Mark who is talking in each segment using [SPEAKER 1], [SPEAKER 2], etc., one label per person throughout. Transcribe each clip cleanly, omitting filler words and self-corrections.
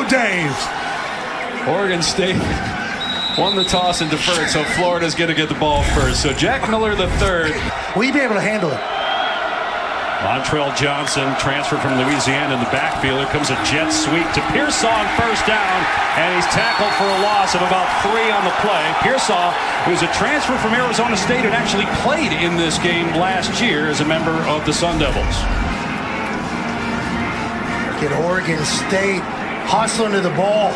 [SPEAKER 1] go, Dave.
[SPEAKER 2] Oregon State won the toss and deferred, so Florida's going to get the ball first. So Jack Miller the third.
[SPEAKER 1] Will you be able to handle it?
[SPEAKER 3] Montrell Johnson transferred from Louisiana in the backfield. Here comes a jet sweep to Pearsall on first down, and he's tackled for a loss of about 3 on the play. Pearsall, who's a transfer from Arizona State and actually played in this game last year as a member of the Sun Devils.
[SPEAKER 1] Get Oregon State hustling to the ball.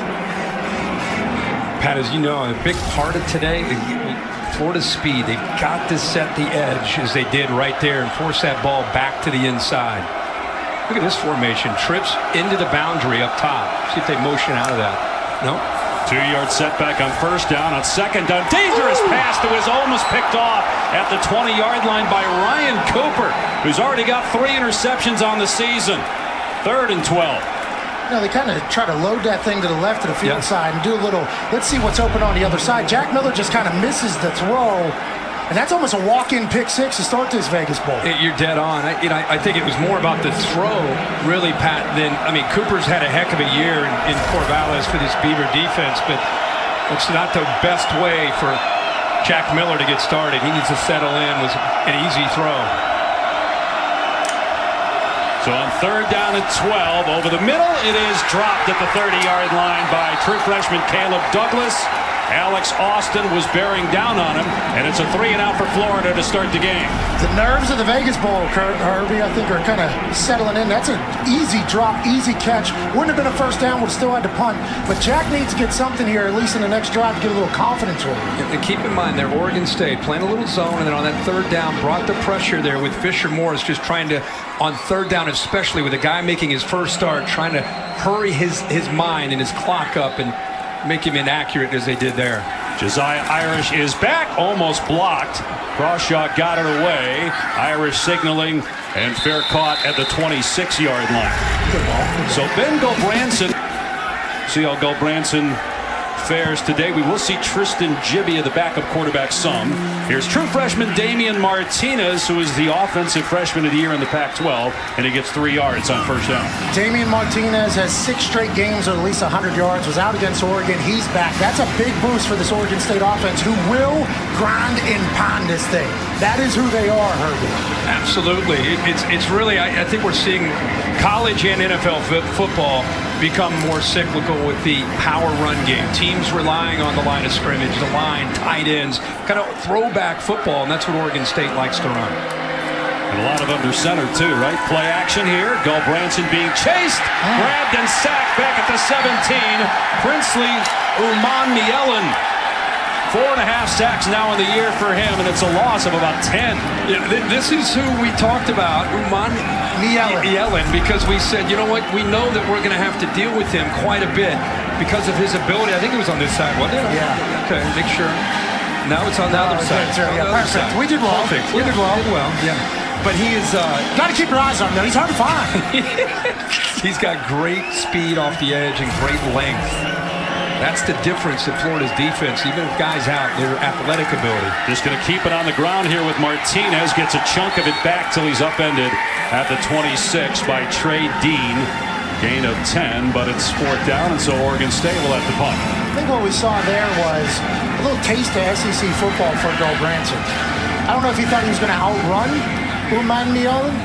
[SPEAKER 4] Pat, as you know, a big part of today, Florida's speed. They've got to set the edge as they did right there and force that ball back to the inside. Look at this formation. Trips into the boundary up top. See if they motion out of that. No.
[SPEAKER 3] 2-yard setback on first down. On second down, dangerous pass that was almost picked off at the 20-yard line by Ryan Cooper, who's already got 3 interceptions on the season. 3rd and 12.
[SPEAKER 1] You know, they kind of try to load that thing to the left of the field side and do a little, let's see what's open on the other side. Jack Miller just kind of misses the throw, and that's almost a walk-in pick six to start this Vegas Bowl.
[SPEAKER 4] You're dead on. I think it was more about the throw, really, Pat, than, I mean, Cooper's had a heck of a year in Corvallis for this Beaver defense, but it's not the best way for Jack Miller to get started. He needs to settle in with an easy throw.
[SPEAKER 3] So on 3rd down and 12, over the middle, it is dropped at the 30-yard line by true freshman Caleb Douglas. Alex Austin was bearing down on him, and it's a 3-and-out for Florida to start the game.
[SPEAKER 1] The nerves of the Vegas Bowl, Herbie, I think are kind of settling in. That's an easy drop, easy catch. Wouldn't have been a first down, would have still had to punt. But Jack needs to get something here, at least in the next drive, to get a little confidence with him.
[SPEAKER 4] And keep in mind, they're Oregon State playing a little zone, and then on that 3rd down, brought the pressure there with Fisher Morris just trying to, on 3rd down especially, with a guy making his first start, trying to hurry his mind and his clock up and make him inaccurate as they did there.
[SPEAKER 3] Josiah Irish is back, almost blocked. Crawshaw got it away. Irish signaling, and fair caught at the 26-yard line. So Ben Gulbranson, see how Gulbranson fares today. We will see Tristan Gibbia, the backup quarterback, some. Here's true freshman Damian Martinez, who is the offensive freshman of the year in the Pac-12, and he gets 3 yards on first down.
[SPEAKER 1] Damian Martinez has 6 straight games of at least 100 yards, was out against Oregon. He's back. That's a big boost for this Oregon State offense, who will grind and pound this thing. That is who they are, Herbie.
[SPEAKER 4] Absolutely. It's really, I think we're seeing college and NFL football become more cyclical with the power run game. Teams relying on the line of scrimmage, the line, tight ends, kind of throwback football, and that's what Oregon State likes to run.
[SPEAKER 3] And a lot of under center too, right? Play action here. Gulbranson being chased, grabbed and sacked back at the 17. Princely Umanmielen. 4.5 sacks now in the year for him, and it's a loss of about 10.
[SPEAKER 4] Yeah, this is who we talked about, Umanmielen, because we said, you know what, we know that we're going to have to deal with him quite a bit because of his ability. I think it was on this side, wasn't it?
[SPEAKER 1] Yeah.
[SPEAKER 4] Okay, make sure. Now it's on the other side.
[SPEAKER 1] Yeah, perfect. We did well.
[SPEAKER 4] Perfect.
[SPEAKER 1] We did well.
[SPEAKER 4] Yeah. But he is...
[SPEAKER 1] Got to keep your eyes on him, though. He's hard to find.
[SPEAKER 4] He's got great speed off the edge and great length. That's the difference in Florida's defense. Even if guys out, their athletic ability.
[SPEAKER 3] Just going to keep it on the ground here with Martinez. Gets a chunk of it back till he's upended at the 26 by Trey Dean. Gain of 10, but it's 4th down, and so Oregon State will have to punt.
[SPEAKER 1] I think what we saw there was a little taste of SEC football for Gulbranson. I don't know if he thought he was going to outrun Umanmielen,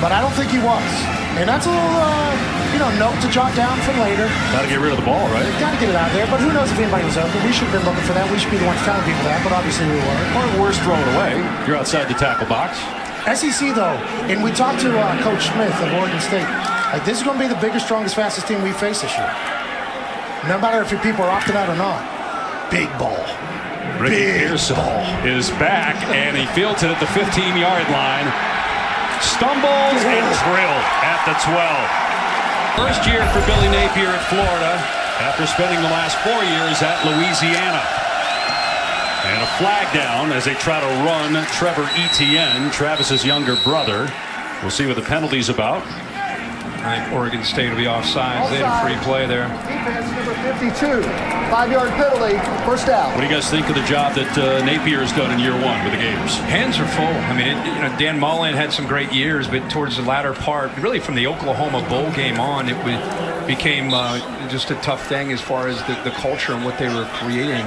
[SPEAKER 1] but I don't think he was. And that's a little, note to jot down for later.
[SPEAKER 3] Got to get rid of the ball, right?
[SPEAKER 1] Got to get it out there, but who knows if anybody was open. We should have been looking for that. We should be the ones telling people that, but obviously we weren't.
[SPEAKER 3] Or worse, throw it away. You're outside the tackle box.
[SPEAKER 1] SEC, though, and we talked to Coach Smith of Oregon State. Like, this is going to be the biggest, strongest, fastest team we face this year. No matter if your people are opting out or not. Big ball.
[SPEAKER 3] Ricky Pearsall is back, and he fields it at the 15-yard line. Stumbles and drilled at the 12. First year for Billy Napier at Florida after spending the last 4 years at Louisiana. And a flag down as they try to run Trevor Etienne, Travis's younger brother. We'll see what the penalty's about.
[SPEAKER 4] I think Oregon State will be offsides. They had a free play there.
[SPEAKER 5] Defense number 52, 5-yard penalty, first down.
[SPEAKER 3] What do you guys think of the job that Napier has done in year one with the Gators?
[SPEAKER 4] Hands are full. I mean, Dan Mullen had some great years, but towards the latter part, really from the Oklahoma Bowl game on, it became just a tough thing as far as the culture and what they were creating.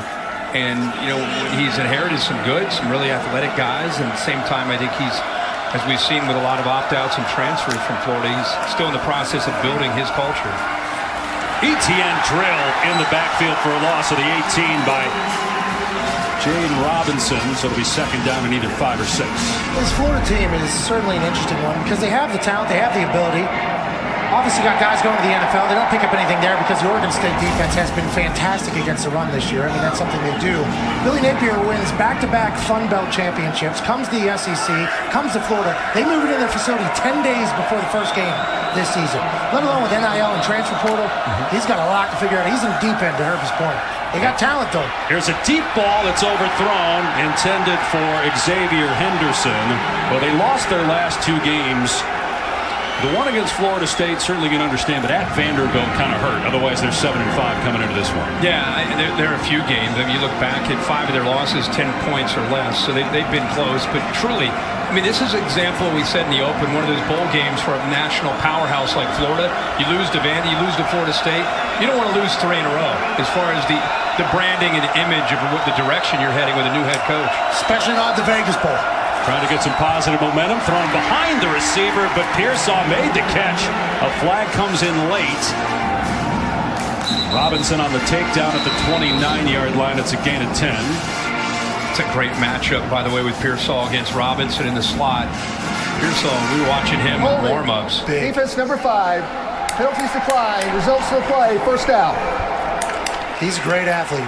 [SPEAKER 4] And, he's inherited some good, some really athletic guys. And at the same time, I think he's, as we've seen with a lot of opt-outs and transfers from Florida, he's still in the process of building his culture.
[SPEAKER 3] Etienne drilled in the backfield for a loss of the 18 by Jaden Robinson. So it'll be second down and either 5 or 6.
[SPEAKER 1] This Florida team is certainly an interesting one because they have the talent, they have the ability. Obviously got guys going to the NFL. They don't pick up anything there because the Oregon State defense has been fantastic against the run this year. I mean, that's something they do. Billy Napier wins back-to-back Fun Belt championships, comes to the SEC, comes to Florida. They move it in their facility 10 days before the first game this season, let alone with NIL and transfer portal. He's got a lot to figure out. He's in the deep end, to Herb's point. They got talent, though.
[SPEAKER 3] Here's a deep ball that's overthrown, intended for Xavier Henderson. Well, they lost their last 2 games. The one against Florida State, certainly can understand, but at Vanderbilt kind of hurt. Otherwise, they're 7-5 coming into this one.
[SPEAKER 4] Yeah, there are a few games. I mean, you look back at 5 of their losses, 10 points or less. So they've been close. But truly, I mean, this is an example we said in the open, one of those bowl games for a national powerhouse like Florida. You lose to Vandy, you lose to Florida State. You don't want to lose 3 in a row as far as the branding and image of what the direction you're heading with a new head coach.
[SPEAKER 1] Especially not the Vegas Bowl.
[SPEAKER 3] Trying to get some positive momentum, thrown behind the receiver, but Pearsall made the catch. A flag comes in late. Robinson on the takedown at the 29-yard line. It's a gain of 10.
[SPEAKER 4] It's a great matchup, by the way, with Pearsall against Robinson in the slot. Pearsall, we were watching him in warm-ups.
[SPEAKER 5] Defense number 5, penalties decline, results to the play, first down.
[SPEAKER 1] He's a great athlete.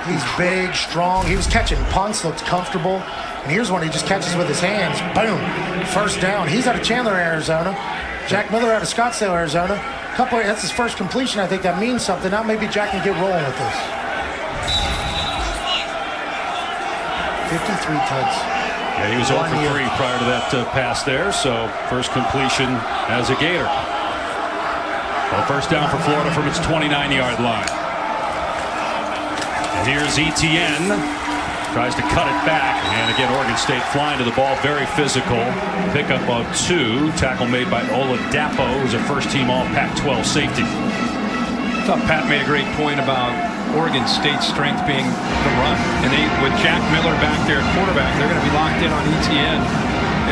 [SPEAKER 1] He's big, strong. He was catching punts, looked comfortable. And here's one he just catches with his hands. Boom. First down. He's out of Chandler, Arizona. Jack Miller out of Scottsdale, Arizona. That's his first completion. I think that means something. Now maybe Jack can get rolling with this. 53 tugs.
[SPEAKER 3] Yeah, he was 0 for 3 prior to that pass there. So first completion as a Gator. Well, first down for Florida from its 29-yard line. And here's Etienne. Tries to cut it back, and again, Oregon State flying to the ball, very physical. Pickup of 2. Tackle made by Oladapo, who's a first-team All-Pac-12 safety.
[SPEAKER 4] I thought Pat made a great point about Oregon State's strength being the run. And with Jack Miller back there at quarterback, they're going to be locked in on Etienne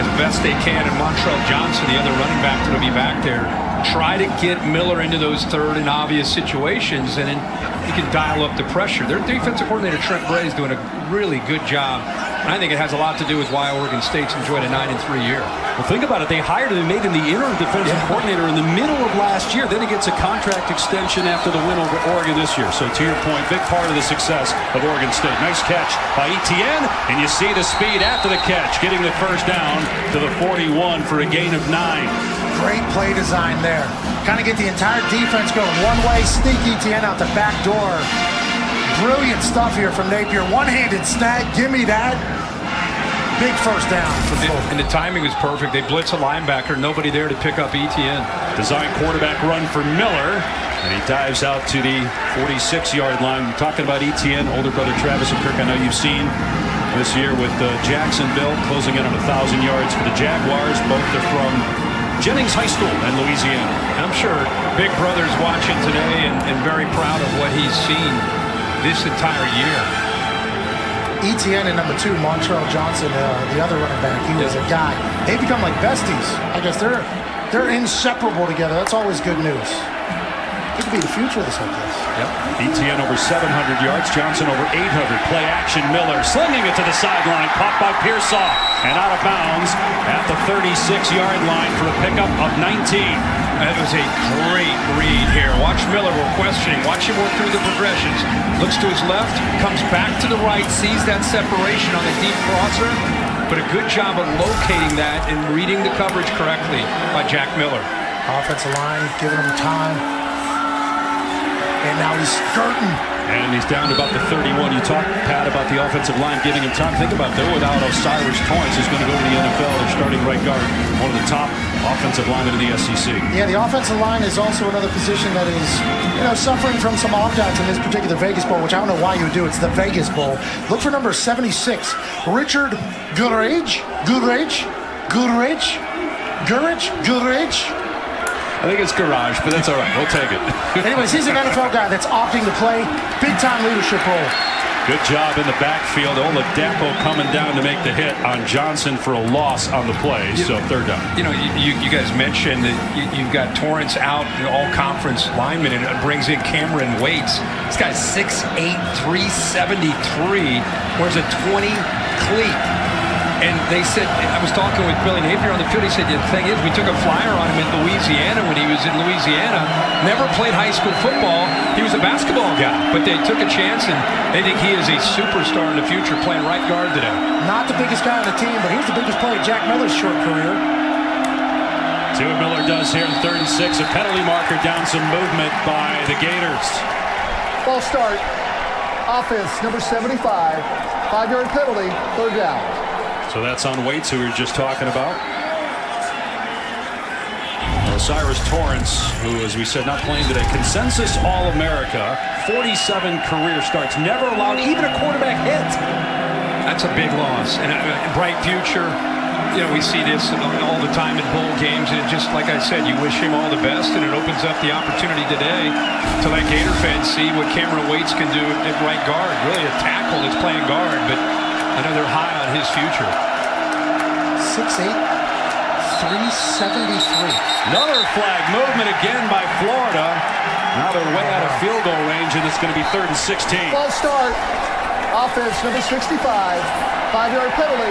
[SPEAKER 4] as best they can. And Montrell Johnson, the other running back, that'll be back there. Try to get Miller into those third and obvious situations, and then you can dial up the pressure. Their defensive coordinator, Trent Bray, is doing a really good job. And I think it has a lot to do with why Oregon State's enjoyed a 9-3 year.
[SPEAKER 3] Well, think about it. They hired him and made him the interim defensive coordinator in the middle of last year. Then he gets a contract extension after the win over Oregon this year. So to your point, big part of the success of Oregon State. Nice catch by Etienne, and you see the speed after the catch, getting the first down to the 41 for a gain of 9.
[SPEAKER 1] Great play design there. Kind of get the entire defense going one way, sneak Etienne out the back door. Brilliant stuff here from Napier. One-handed snag, give me that. Big first down for Florida.
[SPEAKER 4] And the timing was perfect. They blitz a linebacker, nobody there to pick up Etienne.
[SPEAKER 3] Design quarterback run for Miller, and he dives out to the 46-yard line. We're talking about Etienne, older brother Travis and Kirk. I know you've seen this year with Jacksonville closing in on 1,000 yards for the Jaguars. Both are from Jennings High School in Louisiana.
[SPEAKER 4] I'm sure Big Brother's watching today and very proud of what he's seen this entire year.
[SPEAKER 1] Etienne and number 2, Montrell Johnson, the other running back, he was a guy. They become like besties. I guess they're inseparable together. That's always good news. It could be the future of this whole place.
[SPEAKER 3] Yep. Etienne over 700 yards, Johnson over 800. Play action, Miller slinging it to the sideline, caught by Pearsall, and out of bounds at the 36-yard line for a pickup of 19.
[SPEAKER 4] That was a great read here. Watch Miller, we're questioning. Watch him work through the progressions. Looks to his left, comes back to the right, sees that separation on the deep crosser. But a good job of locating that and reading the coverage correctly by Jack Miller.
[SPEAKER 1] Offensive line giving him time. And now he's skirting
[SPEAKER 3] And he's down to about the 31. You talked, Pat, about the offensive line giving him time. Think about it. They're without Osiris Torrance, who's going to go to the NFL. They're starting right guard, one of the top offensive linemen in the SEC.
[SPEAKER 1] Yeah, the offensive line is also another position that is, suffering from some opt-outs in this particular Vegas Bowl, which I don't know why you would do. It's the Vegas Bowl. Look for number 76, Richard Gurage.
[SPEAKER 3] I think it's Garage, but that's all right. We'll take it.
[SPEAKER 1] Anyways, he's an NFL guy that's opting to play big-time leadership role.
[SPEAKER 3] Good job in the backfield. Oladapo coming down to make the hit on Johnson for a loss on the play. So third down.
[SPEAKER 4] You guys mentioned that you've got Torrance out, all-conference lineman, and it brings in Cameron Waits. This guy's 6'8", 373, wears a 20 cleat. And they said, I was talking with Billy Napier on the field, he said, the thing is, we took a flyer on him in Louisiana when he was in Louisiana, never played high school football, he was a basketball guy, but they took a chance and they think he is a superstar in the future playing right guard today.
[SPEAKER 1] Not the biggest guy on the team, but he was the biggest player in Jack Miller's short career.
[SPEAKER 3] See what Miller does here in 3rd and 6, a penalty marker down, some movement by the Gators.
[SPEAKER 5] Ball start. Offense, number 75. 5-yard penalty, 3rd down.
[SPEAKER 3] So that's on Waits, who we were just talking about. Osiris Torrance, who, as we said, not playing today. Consensus All-America, 47 career starts, never allowed even a quarterback hit.
[SPEAKER 4] That's a big loss. And a bright future. We see this all the time in bowl games. And just like I said, you wish him all the best. And it opens up the opportunity today to let Gator fans see what Cameron Waits can do at right guard. Really a tackle that's playing guard. But I know they're high on his future.
[SPEAKER 1] 6'8", 373.
[SPEAKER 3] Another flag movement again by Florida. Now they're way out of field goal range, and it's going to be 3rd and 16.
[SPEAKER 5] Ball start. Offense, number 65. 5-yard penalty.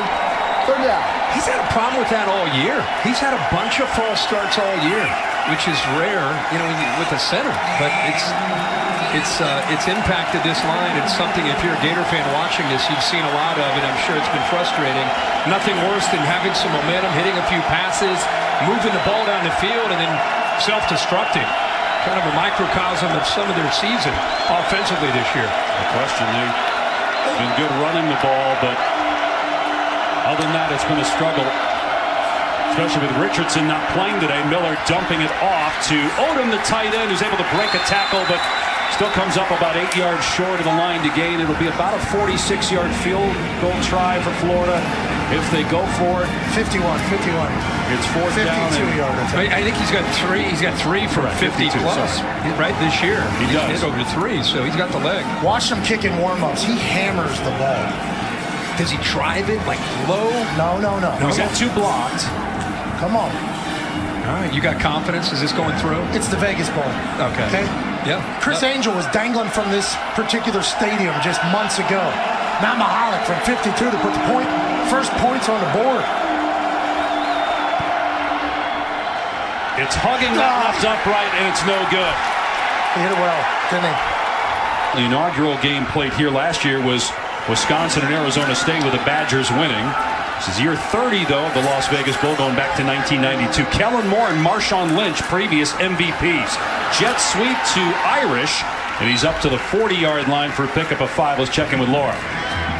[SPEAKER 5] 3rd down.
[SPEAKER 4] He's had a problem with that all year. He's had a bunch of false starts all year, which is rare, with a center. But it's impacted this line. It's something, if you're a Gator fan watching this, you've seen a lot of it. I'm sure it's been frustrating. Nothing worse than having some momentum, hitting a few passes, moving the ball down the field, and then self-destructing. Kind of a microcosm of some of their season offensively this year.
[SPEAKER 3] No question. They've been good running the ball, but other than that, it's been a struggle. Especially with Richardson not playing today. Miller dumping it off to Odom, the tight end, who's able to break a tackle, but still comes up about 8 yards short of the line to gain. It'll be about a 46-yard field goal try for Florida if they go for it.
[SPEAKER 1] 51.
[SPEAKER 3] It's 4th down.
[SPEAKER 1] 52-yard.
[SPEAKER 4] I think he's got three. He's got 3 for 50 plus. Right this year.
[SPEAKER 3] He does.
[SPEAKER 4] He's over 3, so he's got the leg.
[SPEAKER 1] Watch him kick in warm-ups. He hammers the ball.
[SPEAKER 4] Does he drive it like low?
[SPEAKER 1] No.
[SPEAKER 3] He's got 2 blocked.
[SPEAKER 1] Come on.
[SPEAKER 4] All right, you got confidence? Is this going through?
[SPEAKER 1] It's the Vegas Bowl.
[SPEAKER 4] Okay. Yeah.
[SPEAKER 1] Chris Angel was dangling from this particular stadium just months ago. Now Mahalik from 52 to put the first points on the board.
[SPEAKER 3] It's hugging that left upright, and it's no good.
[SPEAKER 1] He hit it well, didn't he?
[SPEAKER 3] The inaugural game played here last year was Wisconsin and Arizona State, with the Badgers winning. This is year 30, though, of the Las Vegas Bowl, going back to 1992. Kellen Moore and Marshawn Lynch, previous MVPs. Jet sweep to Irish, and he's up to the 40-yard line for a pickup of 5. Let's check in with Laura.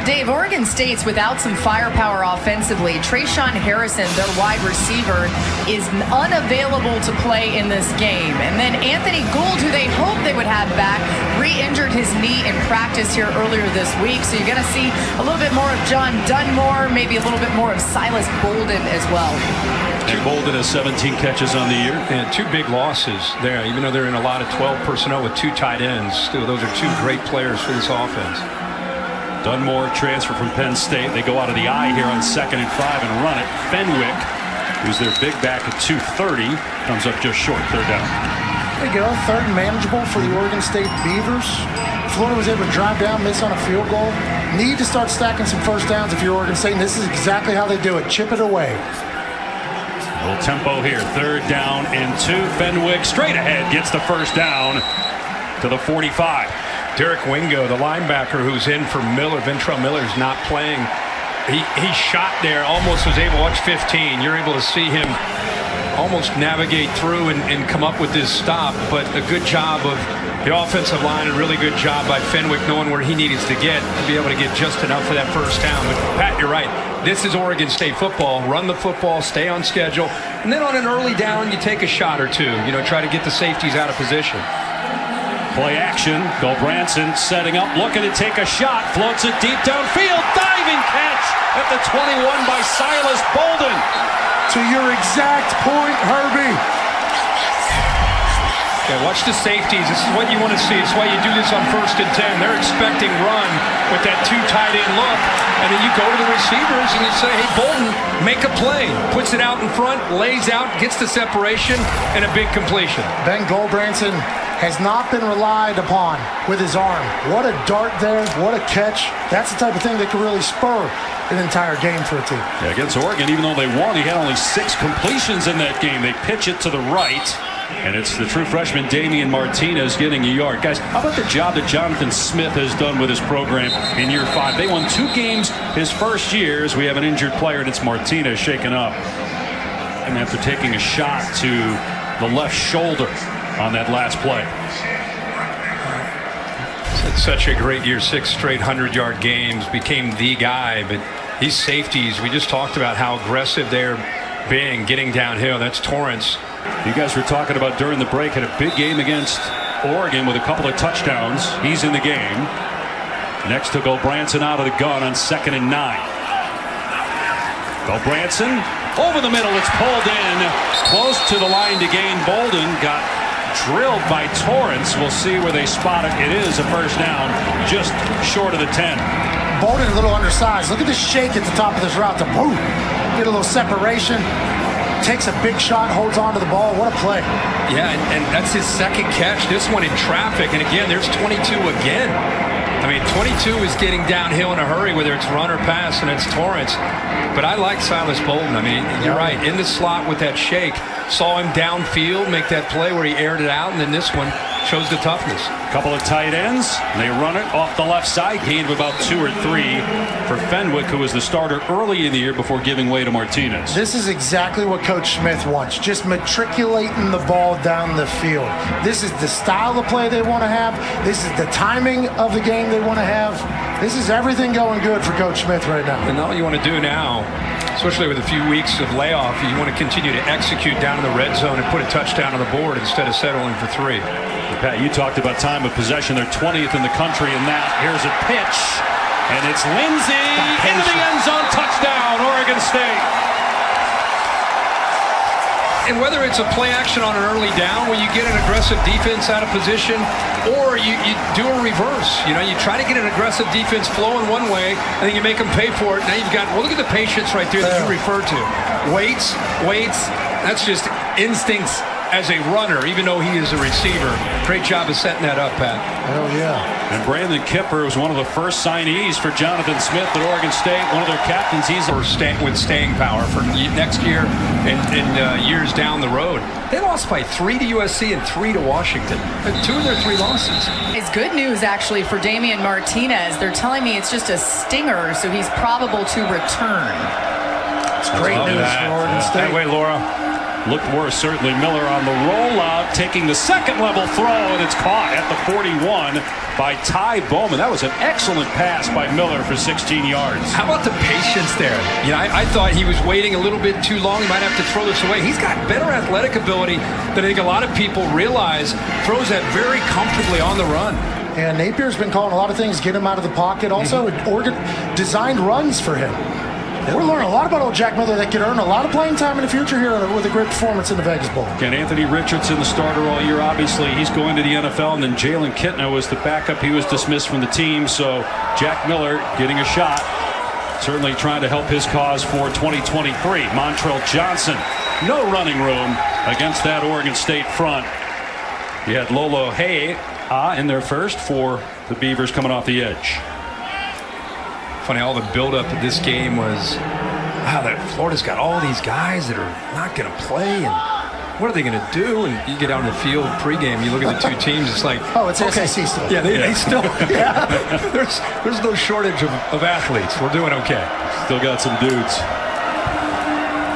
[SPEAKER 6] Dave, Oregon State's without some firepower offensively. Trayshawn Harrison, their wide receiver, is unavailable to play in this game. And then Anthony Gould, who they hoped they would have back, re-injured his knee in practice here earlier this week. So you're going to see a little bit more of John Dunmore, maybe a little bit more of Silas Bolden as well.
[SPEAKER 3] And Bolden has 17 catches on the year.
[SPEAKER 4] And 2 big losses there, even though they're in a lot of 12 personnel with 2 tight ends. Still, those are 2 great players for this offense.
[SPEAKER 3] Dunmore transfer from Penn State. They go out of the eye here on 2nd and 5 and run it. Fenwick, who's their big back at 230, comes up just short. 3rd down.
[SPEAKER 1] There you go. 3rd and manageable for the Oregon State Beavers. Florida was able to drive down, miss on a field goal. Need to start stacking some first downs if you're Oregon State, and this is exactly how they do it. Chip it away.
[SPEAKER 3] A little tempo here. 3rd down and 2. Fenwick straight ahead gets the first down to the 45.
[SPEAKER 4] Derek Wingo, the linebacker who's in for Miller, Ventrell Miller's not playing. He shot there, almost was able to watch 15. You're able to see him almost navigate through and come up with this stop. But a good job of the offensive line, a really good job by Fenwick knowing where he needed to get to be able to get just enough for that first down. But Pat, you're right. This is Oregon State football. Run the football, stay on schedule, and then on an early down, you take a shot or two. Try to get the safeties out of position.
[SPEAKER 3] Play action. Gulbranson setting up, looking to take a shot. Floats it deep downfield. Diving catch at the 21 by Silas Bolden.
[SPEAKER 1] To your exact point, Herbie.
[SPEAKER 4] Okay, watch the safeties. This is what you want to see. It's why you do this on 1st and 10. They're expecting run with that 2 tight end look. And then you go to the receivers and you say, hey, Bolden, make a play. Puts it out in front, lays out, gets the separation, and a big completion.
[SPEAKER 1] Ben Gulbranson has not been relied upon with his arm. What a dart there. What a catch. That's the type of thing that could really spur an entire game for a team.
[SPEAKER 3] Yeah, against Oregon, even though they won, he had only 6 completions in that game. They pitch it to the right. And it's the true freshman Damian Martinez getting a yard. Guys, how about the job that Jonathan Smith has done with his program in year 5? They won 2 games his first year as we have an injured player, and it's Martinez shaken up. And after taking a shot to the left shoulder on that last play.
[SPEAKER 4] It's such a great year, 6 straight 100-yard games, became the guy. But these safeties, we just talked about how aggressive they're being, getting downhill. That's Torrance.
[SPEAKER 3] You guys were talking about during the break, had a big game against Oregon with a couple of touchdowns. He's in the game. Next to Gulbranson out of the gun on 2nd and 9. Gulbranson over the middle. It's pulled in close to the line to gain. Bolden got drilled by Torrance. We'll see where they spot it. It is a first down just short of the 10.
[SPEAKER 1] Bolden a little undersized. Look at the shake at the top of this route to boom. Get a little separation. Takes a big shot, holds on to the ball. What a play.
[SPEAKER 4] Yeah, and that's his 2nd catch. This one in traffic. And again, there's 22 again. I mean, 22 is getting downhill in a hurry, whether it's run or pass, and it's Torrance. But I like Silas Bolden. I mean, you're right. In the slot with that shake. Saw him downfield make that play where he aired it out, and then this one shows the toughness.
[SPEAKER 3] Couple of tight ends. They run it off the left side. Gain of about 2 or 3 for Fenwick, who was the starter early in the year before giving way to Martinez.
[SPEAKER 1] This is exactly what Coach Smith wants. Just matriculating the ball down the field. This is the style of play they want to have. This is the timing of the game they want to have. This is everything going good for Coach Smith right now.
[SPEAKER 4] And all you want to do now, especially with a few weeks of layoff, you want to continue to execute down in the red zone and put a touchdown on the board instead of settling for 3.
[SPEAKER 3] Pat, you talked about time of possession. They're 20th in the country in that. Here's a pitch, and it's Lindsey into the end zone. Touchdown, Oregon State.
[SPEAKER 4] And whether it's a play action on an early down where you get an aggressive defense out of position, or you do a reverse. You try to get an aggressive defense flowing one way, and then you make them pay for it. Now you've got, look at the patience right there that you referred to. Waits. That's just instincts as a runner, even though he is a receiver. Great job of setting that up, Pat.
[SPEAKER 1] Hell yeah.
[SPEAKER 3] And Brandon Kipper was one of the first signees for Jonathan Smith at Oregon State, one of their captains. He's with staying power for next year and years down the road. They lost by 3 to USC and 3 to Washington. 2 of their 3 losses.
[SPEAKER 6] It's good news, actually, for Damian Martinez. They're telling me it's just a stinger, so he's probable to return.
[SPEAKER 1] It's great news for Oregon State.
[SPEAKER 3] That way, Laura. Looked worse, certainly. Miller on the rollout, taking the 2nd level throw, and it's caught at the 41 by Ty Bowman. That was an excellent pass by Miller for 16 yards.
[SPEAKER 4] How about the patience there? I thought he was waiting a little bit too long. He might have to throw this away. He's got better athletic ability than I think a lot of people realize. Throws that very comfortably on the run.
[SPEAKER 1] And Napier's been calling a lot of things, get him out of the pocket. Also, Oregon designed runs for him. We're learning a lot about old Jack Miller that could earn a lot of playing time in the future here with a great performance in the Vegas Bowl.
[SPEAKER 3] Again, Anthony Richardson, the starter all year. Obviously, he's going to the NFL. And then Jalen Kitna was the backup. He was dismissed from the team. So Jack Miller getting a shot. Certainly trying to help his cause for 2023. Montrell Johnson, no running room against that Oregon State front. You had Lolo Hay in there first for the Beavers coming off the edge.
[SPEAKER 4] Funny, all the buildup of this game was, wow, that Florida's got all these guys that are not going to play, and what are they going to do? And you get out in the field pregame, you look at the 2 teams, it's like,
[SPEAKER 1] oh, it's
[SPEAKER 4] okay.
[SPEAKER 1] SEC still.
[SPEAKER 4] Yeah, they still, yeah. There's no shortage of athletes. We're doing okay.
[SPEAKER 3] Still got some dudes.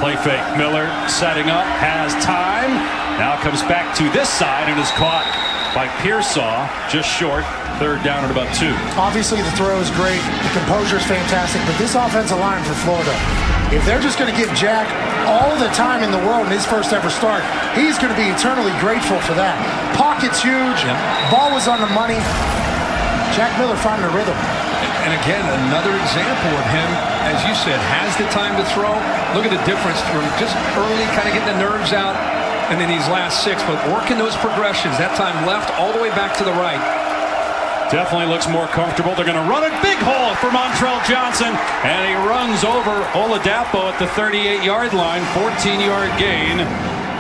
[SPEAKER 3] Play fake. Miller setting up, has time. Now comes back to this side and is caught by Pearsall, just short. Third down at about 2.
[SPEAKER 1] Obviously, the throw is great. The composure is fantastic. But this offensive line for Florida, if they're just going to give Jack all the time in the world in his first ever start, he's going to be eternally grateful for that. Pocket's huge.
[SPEAKER 4] Yep.
[SPEAKER 1] Ball was on the money. Jack Miller finding a rhythm.
[SPEAKER 4] And again, another example of him, as you said, has the time to throw. Look at the difference from just early kind of getting the nerves out and then these last 6, but working those progressions. That time left all the way back to the right.
[SPEAKER 3] Definitely looks more comfortable. They're going to run it. Big hole for Montrell Johnson. And he runs over Oladapo at the 38-yard line. 14-yard gain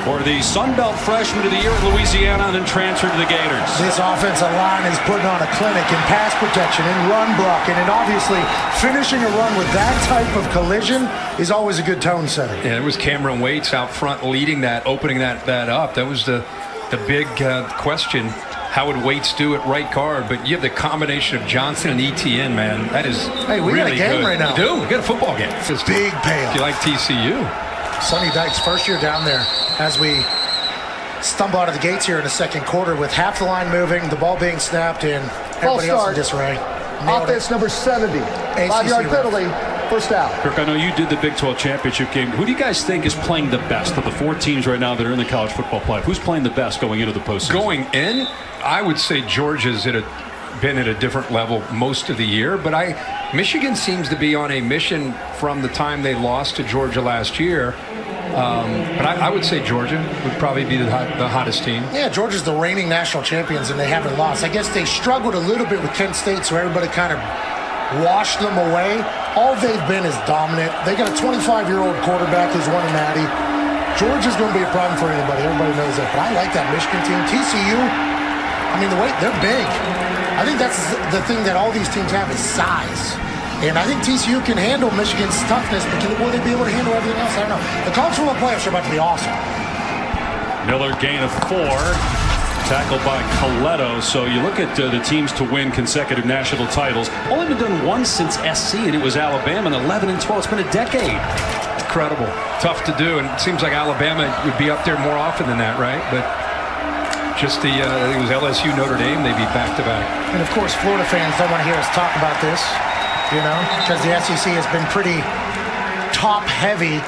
[SPEAKER 3] for the Sun Belt freshman of the year at Louisiana and then transferred to the Gators.
[SPEAKER 1] This offensive line is putting on a clinic in pass protection and run blocking, and obviously finishing a run with that type of collision is always a good tone setter.
[SPEAKER 4] Yeah, it was Cameron Waits out front leading that, opening that up. That was the big question. How would Waits do at right guard? But you have the combination of Johnson and ETN, man. That is
[SPEAKER 1] Hey, we
[SPEAKER 4] really
[SPEAKER 1] got a game
[SPEAKER 4] good.
[SPEAKER 1] right now.
[SPEAKER 4] We do. We got a football game. It's
[SPEAKER 1] Big payoff.
[SPEAKER 4] If you like TCU.
[SPEAKER 1] Sonny Dykes' first year down there as we stumble out of the gates here in the second quarter with half the line moving, the ball being snapped, and everybody else in disarray. Nailed
[SPEAKER 5] Offense
[SPEAKER 1] it.
[SPEAKER 5] number 70. 5-yard
[SPEAKER 1] ref.
[SPEAKER 5] penalty. First down.
[SPEAKER 3] Kirk, I know you did the Big 12 championship game. Who do you guys think is playing the best of the 4 teams right now that are in the college football playoff? Who's playing the best going into the postseason?
[SPEAKER 4] Going in, I would say Georgia's been at a different level most of the year, but Michigan seems to be on a mission from the time they lost to Georgia last year. But I would say Georgia would probably be the hottest team.
[SPEAKER 1] Yeah, Georgia's the reigning national champions, and they haven't lost. I guess they struggled a little bit with Kent State, so everybody kind of washed them away. All they've been is dominant. They got a 25-year-old quarterback who's won a natty. Georgia's going to be a problem for anybody. Everybody knows that. But I like that Michigan team. TCU, I mean, they're big. I think that's the thing that all these teams have is size. And I think TCU can handle Michigan's toughness, but will they be able to handle everything else? I don't know. The college football playoffs are about to be awesome.
[SPEAKER 3] Miller gain of 4. Tackled by Coletto. So you look at the teams to win consecutive national titles. Only been done once since SC, and it was Alabama in 11 and 12. It's been a decade.
[SPEAKER 4] Incredible. Tough to do, and it seems like Alabama would be up there more often than that, right? But just it was LSU, Notre Dame, they beat back-to-back.
[SPEAKER 1] And, of course, Florida fans don't want to hear us talk about this, you know, because the SEC has been pretty top-heavy.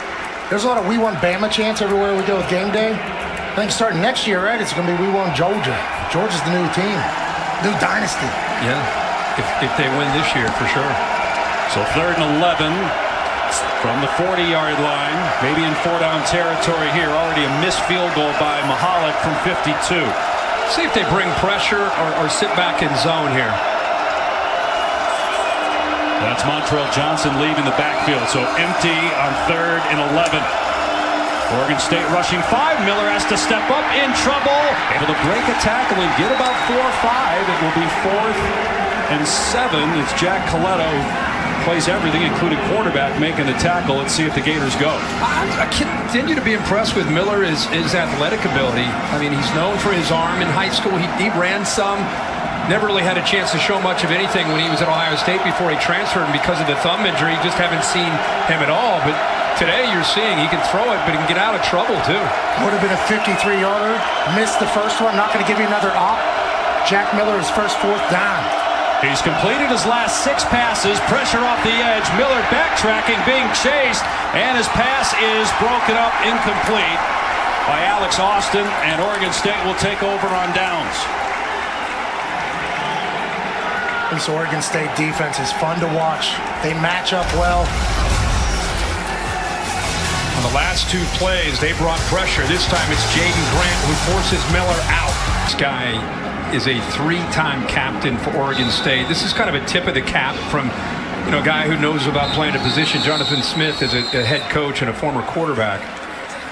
[SPEAKER 1] There's a lot of we want Bama chants everywhere we go with game day. I think starting next year, right, it's going to be we want Georgia. Georgia's the new team, new dynasty.
[SPEAKER 4] Yeah, if they win this year, for sure.
[SPEAKER 3] So 3rd and 11 from the 40-yard line. Maybe in 4-down territory here. Already a missed field goal by Mahalik from 52.
[SPEAKER 4] See if they bring pressure or sit back in zone here.
[SPEAKER 3] That's Montrell Johnson leaving the backfield. So empty on 3rd and 11. Oregon State rushing 5. Miller has to step up, in trouble. Able to break a tackle and get about 4 or 5. It will be 4th and 7. It's Jack Coletto who plays everything, including quarterback, making the tackle. Let's see if the Gators go.
[SPEAKER 4] I continue to be impressed with Miller, his athletic ability. I mean, he's known for his arm. In high school, he ran some. Never really had a chance to show much of anything when he was at Ohio State before he transferred, and because of the thumb injury, just haven't seen him at all. But today you're seeing he can throw it, but he can get out of trouble too.
[SPEAKER 1] Would have been a 53-yarder. Missed the first one. Not going to give you another op. Jack Miller, his first 4th down.
[SPEAKER 3] He's completed his last 6 passes. Pressure off the edge. Miller backtracking, being chased, and his pass is broken up, incomplete by Alex Austin, and Oregon State will take over on downs.
[SPEAKER 1] This Oregon State defense is fun to watch. They match up well.
[SPEAKER 4] On the last 2 plays, they brought pressure. This time it's Jaden Grant who forces Miller out. This guy is a 3-time captain for Oregon State. This is kind of a tip of the cap from a guy who knows about playing a position. Jonathan Smith is a head coach and a former quarterback.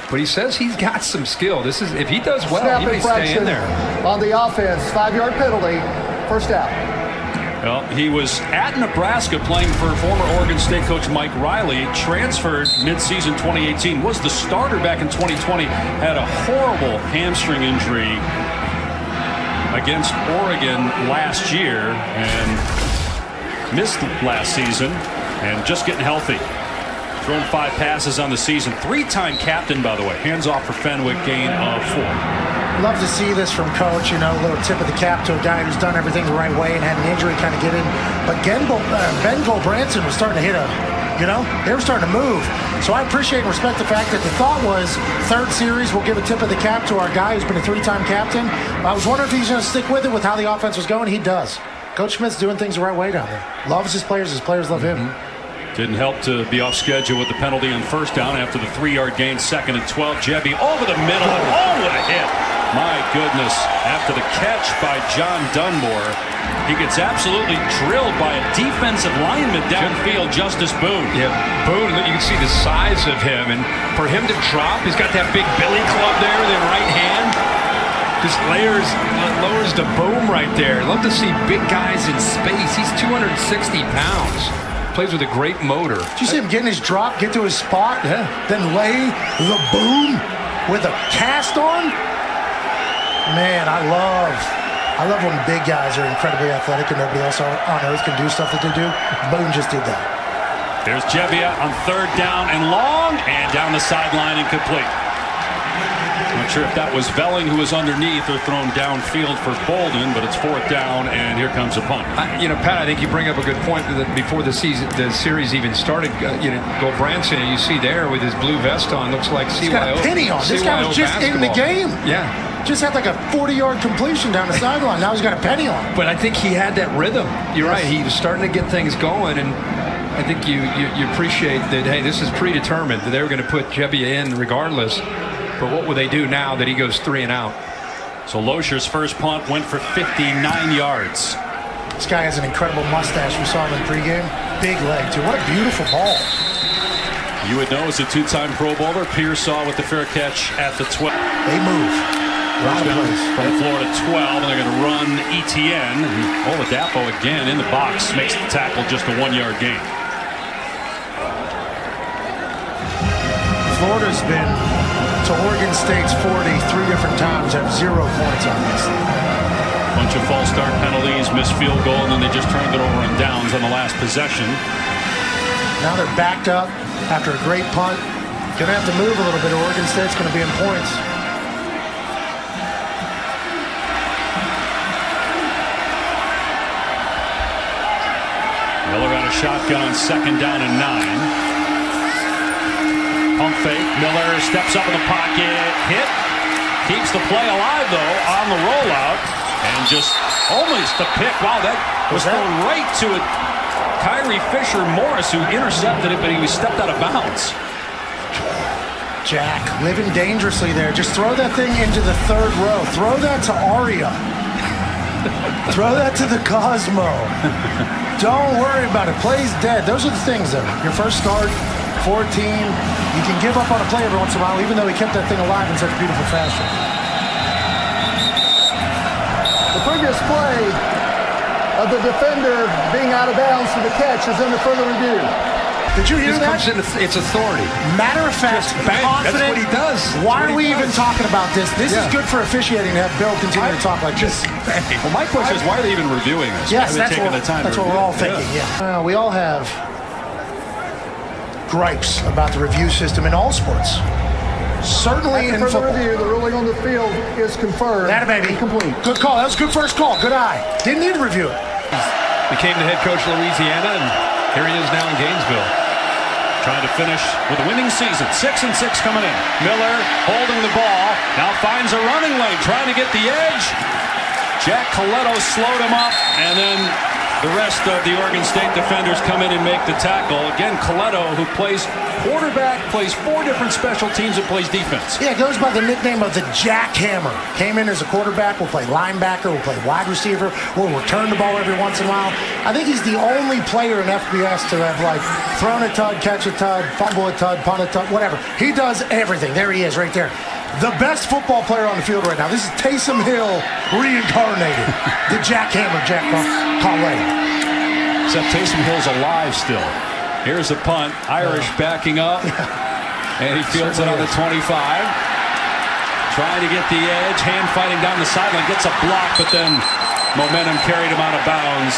[SPEAKER 4] But he says he's got some skill. This is, if he does well,
[SPEAKER 5] Snap
[SPEAKER 4] he may stay in there.
[SPEAKER 5] On the offense, 5-yard penalty. First down.
[SPEAKER 3] Well, he was at Nebraska playing for former Oregon State coach Mike Riley. Transferred midseason 2018. Was the starter back in 2020. Had a horrible hamstring injury against Oregon last year and missed last season and just getting healthy. Thrown 5 passes on the season. 3-time captain, by the way. Hands off for Fenwick, gain of 4.
[SPEAKER 1] Love to see this from Coach. You know, a little tip of the cap to a guy who's done everything the right way and had an injury kind of get in. But Ben Gulbranson was starting to hit they were starting to move. So I appreciate and respect the fact that the thought was third series, we'll give a tip of the cap to our guy who's been a 3-time captain. I was wondering if he's going to stick with it with how the offense was going. He does. Coach Smith's doing things the right way down there. Loves his players love him.
[SPEAKER 3] Didn't help to be off schedule with the penalty on first down after the 3-yard gain, 2nd and 12. Jebby over the middle. Oh, what a hit. My goodness. After the catch by John Dunmore, he gets absolutely drilled by a defensive lineman downfield, Justice Boone.
[SPEAKER 4] Yeah, Boone, you can see the size of him. And for him to drop, he's got that big billy club there with his right hand. Just lowers the boom right there. Love to see big guys in space. He's 260 pounds. Plays with a great motor.
[SPEAKER 1] Did you see him getting his drop, get to his spot, then lay the boom with a cast on? Man, I love when big guys are incredibly athletic and nobody else on earth can do stuff that they do. Boone just did that.
[SPEAKER 3] There's Jebbia on 3rd down and long, and down the sideline, incomplete. Not sure if that was Velling who was underneath or thrown downfield for Bolden, but it's 4th down, and here comes a punt.
[SPEAKER 4] Pat, I think you bring up a good point that before the series even started. Gulbranson, you see there with his blue vest on, looks like CYO.
[SPEAKER 1] He's got a penny on. This guy was just in the game.
[SPEAKER 4] Yeah.
[SPEAKER 1] Just had like a 40-yard completion down the sideline. Now he's got a penny on.
[SPEAKER 4] But I think he had that rhythm. You're right. He was starting to get things going, and I think you appreciate that. Hey, this is predetermined that they were going to put Jebbia in regardless. But what will they do now that he goes 3 and out?
[SPEAKER 3] So Loescher's first punt went for 59 yards.
[SPEAKER 1] This guy has an incredible mustache. We saw him in pregame. Big leg, too. What a beautiful ball.
[SPEAKER 3] You would know as a 2-time Pro Bowler. Pearsall with the fair catch at the 12.
[SPEAKER 1] They move.
[SPEAKER 3] From Florida 12, and they're going to run ETN. Oladapo again in the box makes the tackle, just a 1-yard gain.
[SPEAKER 1] Florida's been to Oregon State's 40 3 different times, have 0 points on this.
[SPEAKER 3] Bunch of false start penalties, missed field goal, and then they just turned it over on downs on the last possession.
[SPEAKER 1] Now they're backed up after a great punt. Going to have to move a little bit. Oregon State's going to be in points.
[SPEAKER 3] Miller got a shotgun on 2nd down and 9. Pump fake. Miller steps up in the pocket. Hit. Keeps the play alive, though, on the rollout. And just almost a pick. Wow, that was thrown right to it. Kyrie Fisher-Morris, who intercepted it, but he was stepped out of bounds.
[SPEAKER 1] Jack living dangerously there. Just throw that thing into the 3rd row. Throw that to Aria. Throw that to the Cosmo. Don't worry about it. Play's dead. Those are the things, though. Your first start, 14. You can give up on a play every once in a while, even though he kept that thing alive in such beautiful fashion.
[SPEAKER 5] The previous play of the defender being out of bounds to the catch is under further review.
[SPEAKER 1] Did you hear that?
[SPEAKER 4] It's authority.
[SPEAKER 1] Matter of fact, confident.
[SPEAKER 4] That's what he does.
[SPEAKER 1] Why are we even talking about this? This is good for officiating to have Bill continue to talk like this.
[SPEAKER 3] Well, my question is, why are they even reviewing this?
[SPEAKER 1] Yes,
[SPEAKER 3] that's
[SPEAKER 1] what we're all thinking. Yeah. We all have gripes about the review system in all sports. Certainly in
[SPEAKER 5] further
[SPEAKER 1] football.
[SPEAKER 5] review, the ruling on the field is confirmed.
[SPEAKER 1] That baby.
[SPEAKER 5] Complete.
[SPEAKER 1] Good call. That was a good first call. Good eye. Didn't need to review it.
[SPEAKER 4] Became the head coach of Louisiana, and here he is now in Gainesville.
[SPEAKER 3] Trying to finish with a winning season. 6-6 coming in. Miller holding the ball. Now finds a running lane. Trying to get the edge. Jack Coletto slowed him up. And then the rest of the Oregon State defenders come in and make the tackle. Again, Coletto, who plays quarterback, plays 4 different special teams, and plays defense.
[SPEAKER 1] Yeah, it goes by the nickname of the Jackhammer. Came in as a quarterback, will play linebacker, will play wide receiver, will return the ball every once in a while. I think he's the only player in FBS to have, like, thrown a tud, catch a tud, fumble a tud, punt a tud, whatever. He does everything. There he is right there. The best football player on the field right now. This is Taysom Hill reincarnated. The Jackhammer, Jack Coletto.
[SPEAKER 3] Except Taysom Hill's alive still. Here's a punt. Irish backing up. And he fields it on the 25. Trying to get the edge. Hand fighting down the sideline. Gets a block, but then momentum carried him out of bounds.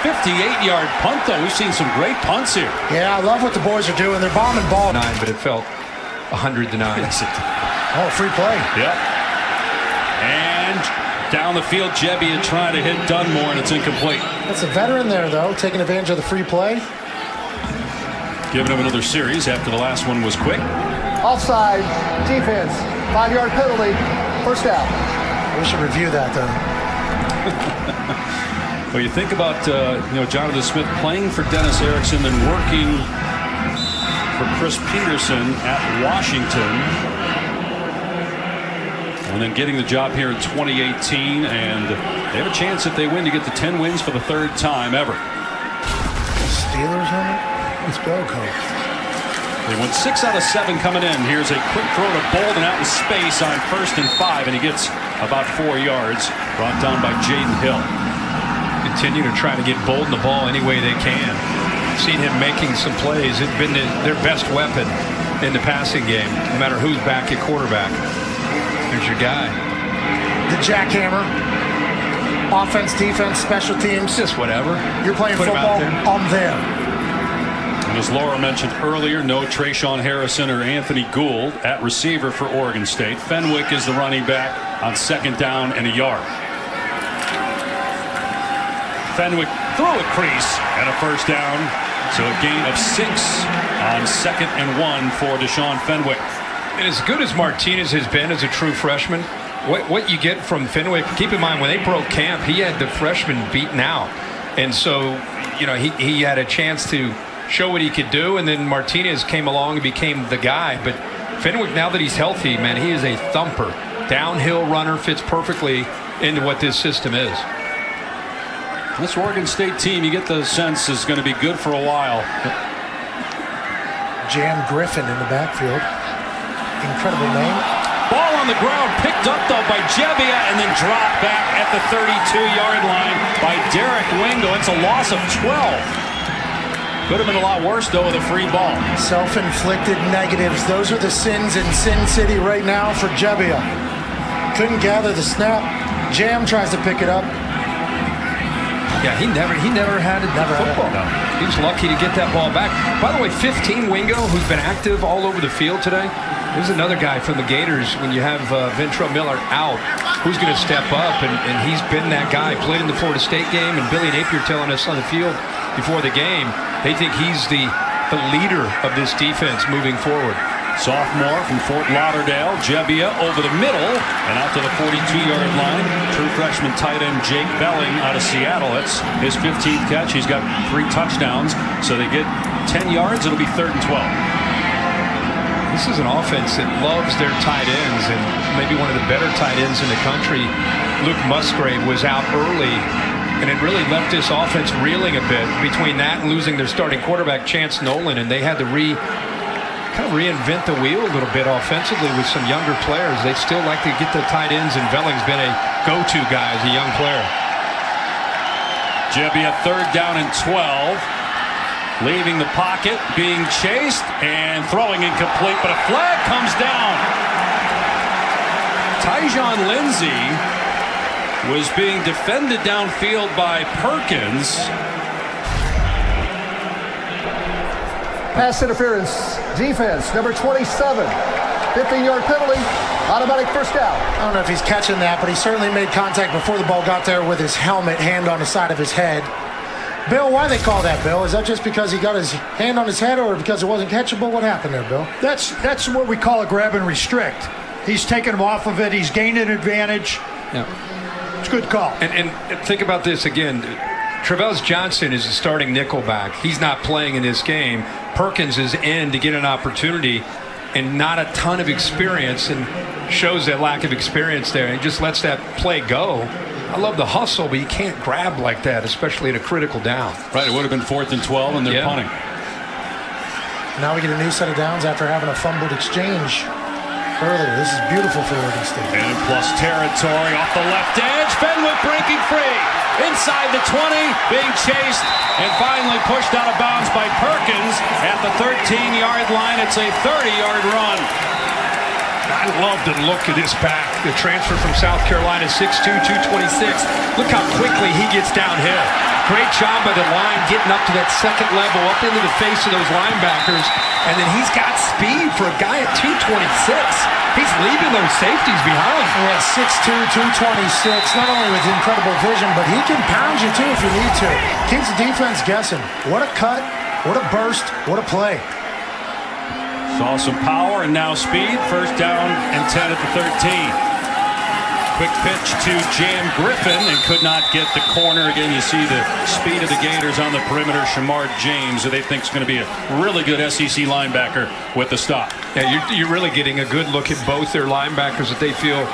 [SPEAKER 3] 58-yard punt, though. We've seen some great punts here.
[SPEAKER 1] Yeah, I love what the boys are doing. They're bombing ball.
[SPEAKER 4] 9, but it felt 100 to 9.
[SPEAKER 3] Yes, it did.
[SPEAKER 1] Oh, free play.
[SPEAKER 3] Yep. And down the field, Jebbia trying to hit Dunmore, and it's incomplete.
[SPEAKER 1] That's a veteran there, though, taking advantage of the free play.
[SPEAKER 3] Giving him another series after the last one was quick.
[SPEAKER 5] Offside, defense, 5-yard penalty, first down.
[SPEAKER 1] We should review that, though.
[SPEAKER 3] Well, you think about Jonathan Smith playing for Dennis Erickson, then working for Chris Peterson at Washington, and then getting the job here in 2018, and they have a chance if they win to get to 10 wins for the third time ever.
[SPEAKER 1] Steelers on it? Let's go, Coach.
[SPEAKER 3] They went 6 out of 7 coming in. Here's a quick throw to Bolden out in space on 1st and 5, and he gets about 4 yards, brought down by Jaden Hill.
[SPEAKER 4] Continue to try to get Bolden the ball any way they can. Seen him making some plays. It's been their best weapon in the passing game, no matter who's back at quarterback. There's your guy.
[SPEAKER 1] The jackhammer. Offense, defense, special teams.
[SPEAKER 4] Just whatever.
[SPEAKER 1] You're playing
[SPEAKER 4] Put him out
[SPEAKER 1] football,
[SPEAKER 4] there.
[SPEAKER 1] I'm there.
[SPEAKER 3] And as Laura mentioned earlier, no Trayshawn Harrison or Anthony Gould at receiver for Oregon State. Fenwick is the running back on 2nd down and a yard. Fenwick through a crease and a first down. So a gain of 6 on 2nd and 1 for Deshaun Fenwick.
[SPEAKER 4] And as good as Martinez has been as a true freshman, what you get from Fenwick, keep in mind when they broke camp, he had the freshmen beaten out. And so, he had a chance to show what he could do, and then Martinez came along and became the guy. But Fenwick, now that he's healthy, man, he is a thumper. Downhill runner, fits perfectly into what this system is.
[SPEAKER 3] This Oregon State team, you get the sense, is going to be good for a while.
[SPEAKER 1] Jan Griffin in the backfield. Incredible name.
[SPEAKER 3] Ball on the ground, picked up though by Jebbia, and then dropped back at the 32-yard line by Derek Wingo. It's a loss of 12. Could have been a lot worse, though, with a free ball.
[SPEAKER 1] Self-inflicted negatives. Those are the sins in Sin City right now for Jebbia. Couldn't gather the snap. Jam tries to pick it up.
[SPEAKER 4] Yeah, he never had it football.
[SPEAKER 3] No.
[SPEAKER 4] He was lucky to get that ball back. By the way, 15 Wingo, who's been active all over the field today. There's another guy from the Gators when you have Ventrell Miller out, who's going to step up, and he's been that guy. Played in the Florida State game, and Billy Napier telling us on the field before the game, they think he's the leader of this defense moving forward.
[SPEAKER 3] Sophomore from Fort Lauderdale, Jebbia over the middle and out to the 42-yard line. True freshman tight end Jake Belling out of Seattle. It's his 15th catch. He's got 3 touchdowns, so they get 10 yards. It'll be 3rd and 12.
[SPEAKER 4] This is an offense that loves their tight ends, and maybe one of the better tight ends in the country. Luke Musgrave was out early, and it really left this offense reeling a bit between that and losing their starting quarterback, Chance Nolan, and they had to kind of reinvent the wheel a little bit offensively with some younger players. They still like to get the tight ends, and Belling's been a go-to guy as a young player.
[SPEAKER 3] Jebbia 3rd down and 12. Leaving the pocket, being chased, and throwing incomplete, but a flag comes down. Tyjon Lindsey was being defended downfield by Perkins.
[SPEAKER 5] Pass interference, defense, number 27. 15-yard penalty, automatic first down.
[SPEAKER 1] I don't know if he's catching that, but he certainly made contact before the ball got there with his helmet, hand on the side of his head. Bill, why they call that, Bill? Is that just because he got his hand on his head or because it wasn't catchable? What happened there, Bill?
[SPEAKER 7] That's what we call a grab and restrict. He's taking him off of it. He's gained an advantage.
[SPEAKER 4] Yeah.
[SPEAKER 7] It's a good call.
[SPEAKER 4] And think about this again. Travels Johnson is the starting nickelback. He's not playing in this game. Perkins is in to get an opportunity and not a ton of experience, and shows that lack of experience there and just lets that play go. I love the hustle, but you can't grab like that, especially at a critical down.
[SPEAKER 3] Right, it would have been 4th and 12, and they're punting.
[SPEAKER 1] Now we get a new set of downs after having a fumbled exchange earlier. This is beautiful for Oregon State.
[SPEAKER 3] And plus territory off the left edge. Fenwick breaking free. Inside the 20, being chased, and finally pushed out of bounds by Perkins at the 13-yard line. It's a 30-yard run.
[SPEAKER 4] I love the look of this back. The transfer from South Carolina, 6'2", 226. Look how quickly he gets downhill. Great job by the line getting up to that second level, up into the face of those linebackers. And then he's got speed for a guy at 226. He's leaving those safeties behind.
[SPEAKER 1] Yeah, 6'2", 226, not only with incredible vision, but he can pound you too if you need to. Keeps the defense guessing. What a cut, what a burst, what a play.
[SPEAKER 3] Saw some power and now speed. First down and 10 at the 13. Quick pitch to Jam Griffin and could not get the corner. Again, you see the speed of the Gators on the perimeter. Shamar James, who they think is going to be a really good SEC linebacker with the stop.
[SPEAKER 4] Yeah, you're really getting a good look at both their linebackers that they feel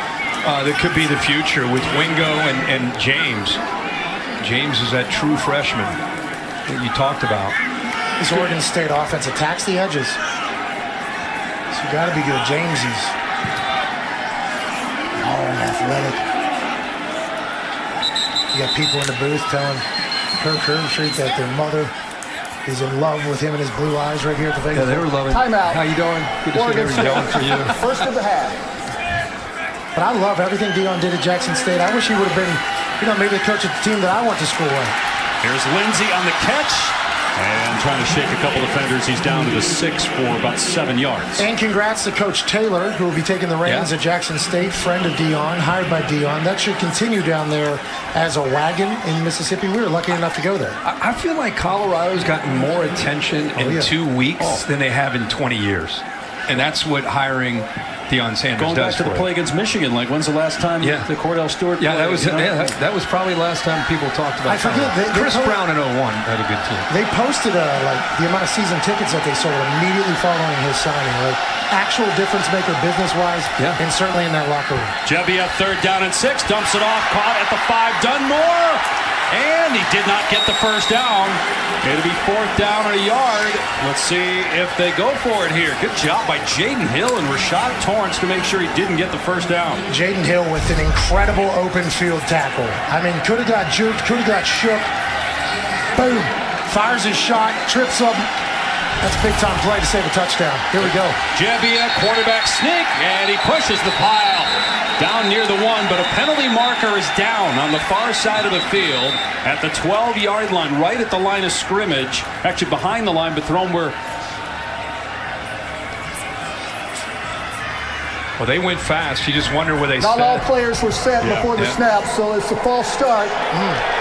[SPEAKER 4] that could be the future with Wingo and James. James is that true freshman that you talked about.
[SPEAKER 1] This Oregon State offense attacks the edges. So you got to be good. James is all athletic. You got people in the booth telling Kirk Herbstreit that their mother is in love with him and his blue eyes right here at the Vegas.
[SPEAKER 4] Yeah, they were loving.
[SPEAKER 5] Timeout.
[SPEAKER 4] How you doing? Good to see they were yelling for you.
[SPEAKER 5] First of the half.
[SPEAKER 1] But I love everything Dion did at Jackson State. I wish he would have been, maybe the coach of the team that I went to school with.
[SPEAKER 3] Here's Lindsey on the catch. And trying to shake a couple defenders. He's down to the 6 for about 7 yards.
[SPEAKER 1] And congrats to Coach Taylor, who will be taking the reins at Jackson State, friend of Dion, hired by Dion. That should continue down there as a wagon in Mississippi. We were lucky enough to go there.
[SPEAKER 4] I feel like Colorado's gotten more attention in 2 weeks than they have in 20 years. And that's what hiring Deion Sanders
[SPEAKER 2] Going
[SPEAKER 4] does
[SPEAKER 2] back to the play against Michigan, like when's the last time the Cordell Stewart
[SPEAKER 4] Yeah,
[SPEAKER 2] played,
[SPEAKER 4] that was probably the last time people talked about
[SPEAKER 1] I forget.
[SPEAKER 4] Chris Brown in 01 had a good team.
[SPEAKER 1] They posted like the amount of season tickets that they sold immediately following his signing. Like actual difference maker business-wise, and certainly in that locker room.
[SPEAKER 3] Gebbia, 3rd down and 6, dumps it off, caught at the 5, Dunmore. And he did not get the first down. It'll be 4th down and a yard. Let's see if they go for it here. Good job by Jaden Hill and Rashad Torrance to make sure he didn't get the first down.
[SPEAKER 1] Jaden Hill with an incredible open field tackle. I mean, could have got juked, could have got shook. Boom. Fires his shot, trips up. That's a big-time play to save a touchdown. Here we go.
[SPEAKER 3] Gebbia, quarterback sneak, and he pushes the pile down near the 1, but a penalty marker is down on the far side of the field at the 12-yard line, right at the line of scrimmage. Actually behind the line, but thrown where...
[SPEAKER 4] Well, they went fast. You just wonder where they
[SPEAKER 5] Not all players were set before the snap, so it's a false start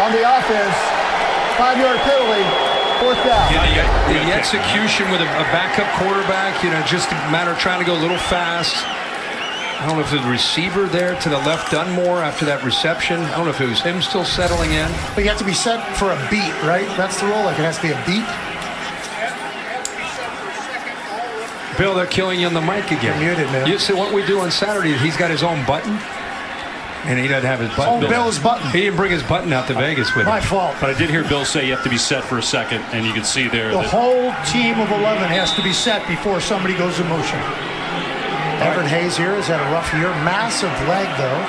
[SPEAKER 5] on the offense. 5-yard penalty, 4th down.
[SPEAKER 4] Yeah, the execution with a backup quarterback, just a matter of trying to go a little fast. I don't know if the receiver there to the left, Dunmore, after that reception. I don't know if it was him still settling in.
[SPEAKER 1] But you have to be set for a beat, right? That's the rule. Like it has to be a beat.
[SPEAKER 4] Bill, they're killing you on the mic again.
[SPEAKER 1] You're muted, man.
[SPEAKER 4] You see what we do on Saturday? He's got his own button, and he doesn't have his button.
[SPEAKER 1] Oh, Bill's button.
[SPEAKER 4] He didn't bring his button out to Vegas with him.
[SPEAKER 1] My fault.
[SPEAKER 3] But I did hear Bill say you have to be set for a second, and you can see there
[SPEAKER 7] The
[SPEAKER 3] that
[SPEAKER 7] whole team of 11 has to be set before somebody goes in motion.
[SPEAKER 1] Everett Hayes here has had a rough year. Massive leg, though.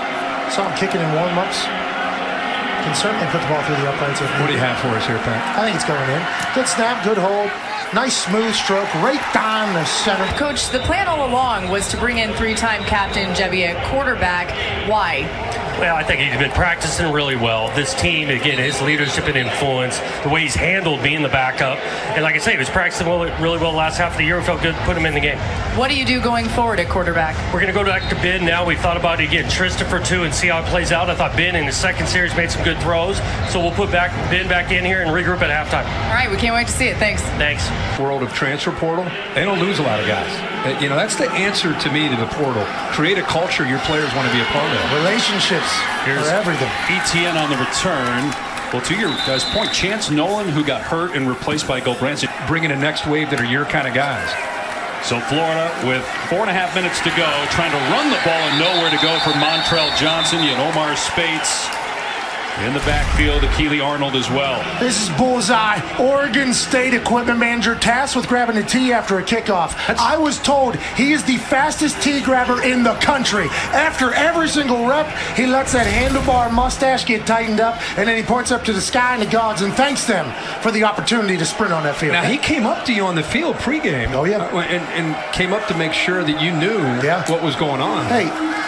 [SPEAKER 1] Saw him kicking in warm-ups. Can certainly put the ball through the uprights.
[SPEAKER 4] What do you have for us here, Pat?
[SPEAKER 1] I think it's going in. Good snap, good hold. Nice smooth stroke right down the center.
[SPEAKER 6] Coach, the plan all along was to bring in 3-time captain Gebbia at quarterback. Why?
[SPEAKER 8] Well, I think he's been practicing really well. This team, again, his leadership and influence, the way he's handled being the backup. And like I say, he was practicing really well last half of the year. We felt good to put him in the game.
[SPEAKER 6] What do you do going forward at quarterback?
[SPEAKER 8] We're going to go back to Ben now. We thought about it again, Christopher too, and see how it plays out. I thought Ben in the second series made some good throws. So we'll put Ben back in here and regroup at halftime.
[SPEAKER 6] All right, we can't wait to see it. Thanks.
[SPEAKER 8] Thanks.
[SPEAKER 4] World of transfer portal, they don't lose a lot of guys. That's the answer to me to the portal. Create a culture your players want to be a part of.
[SPEAKER 1] Relationships are everything.
[SPEAKER 3] ETN on the return. Well, to your guys' point, Chance Nolan, who got hurt and replaced by Gulbranson,
[SPEAKER 4] bringing a next wave that are your kind of guys.
[SPEAKER 3] So Florida with 4.5 minutes to go, trying to run the ball and nowhere to go for Montrell Johnson. You had Omar Spates In the backfield, Keely Arnold as well.
[SPEAKER 1] This is bullseye. Oregon State equipment manager tasked with grabbing a tee after a kickoff. I was told he is the fastest tee grabber in the country. After every single rep, he lets that handlebar mustache get tightened up, and then he points up to the sky and the gods and thanks them for the opportunity to sprint on that field.
[SPEAKER 4] Now, he came up to you on the field pregame.
[SPEAKER 1] Oh, yeah.
[SPEAKER 4] And came up to make sure that you knew what was going on.
[SPEAKER 1] Hey,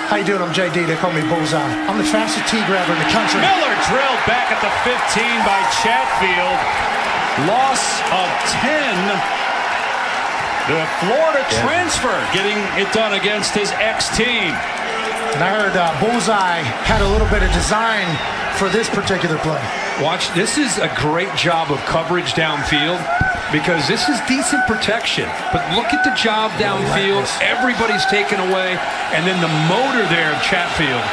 [SPEAKER 1] how you doing? I'm JD. They call me Bullseye. I'm the fastest tee grabber in the country.
[SPEAKER 3] Miller drilled back at the 15 by Chatfield. Loss of 10. The Florida transfer getting it done against his ex-team.
[SPEAKER 1] And I heard Bullseye had a little bit of design for this particular play.
[SPEAKER 4] Watch, this is a great job of coverage downfield because this is decent protection. But look at the job downfield. Everybody's taken away. And then the motor there of Chatfield.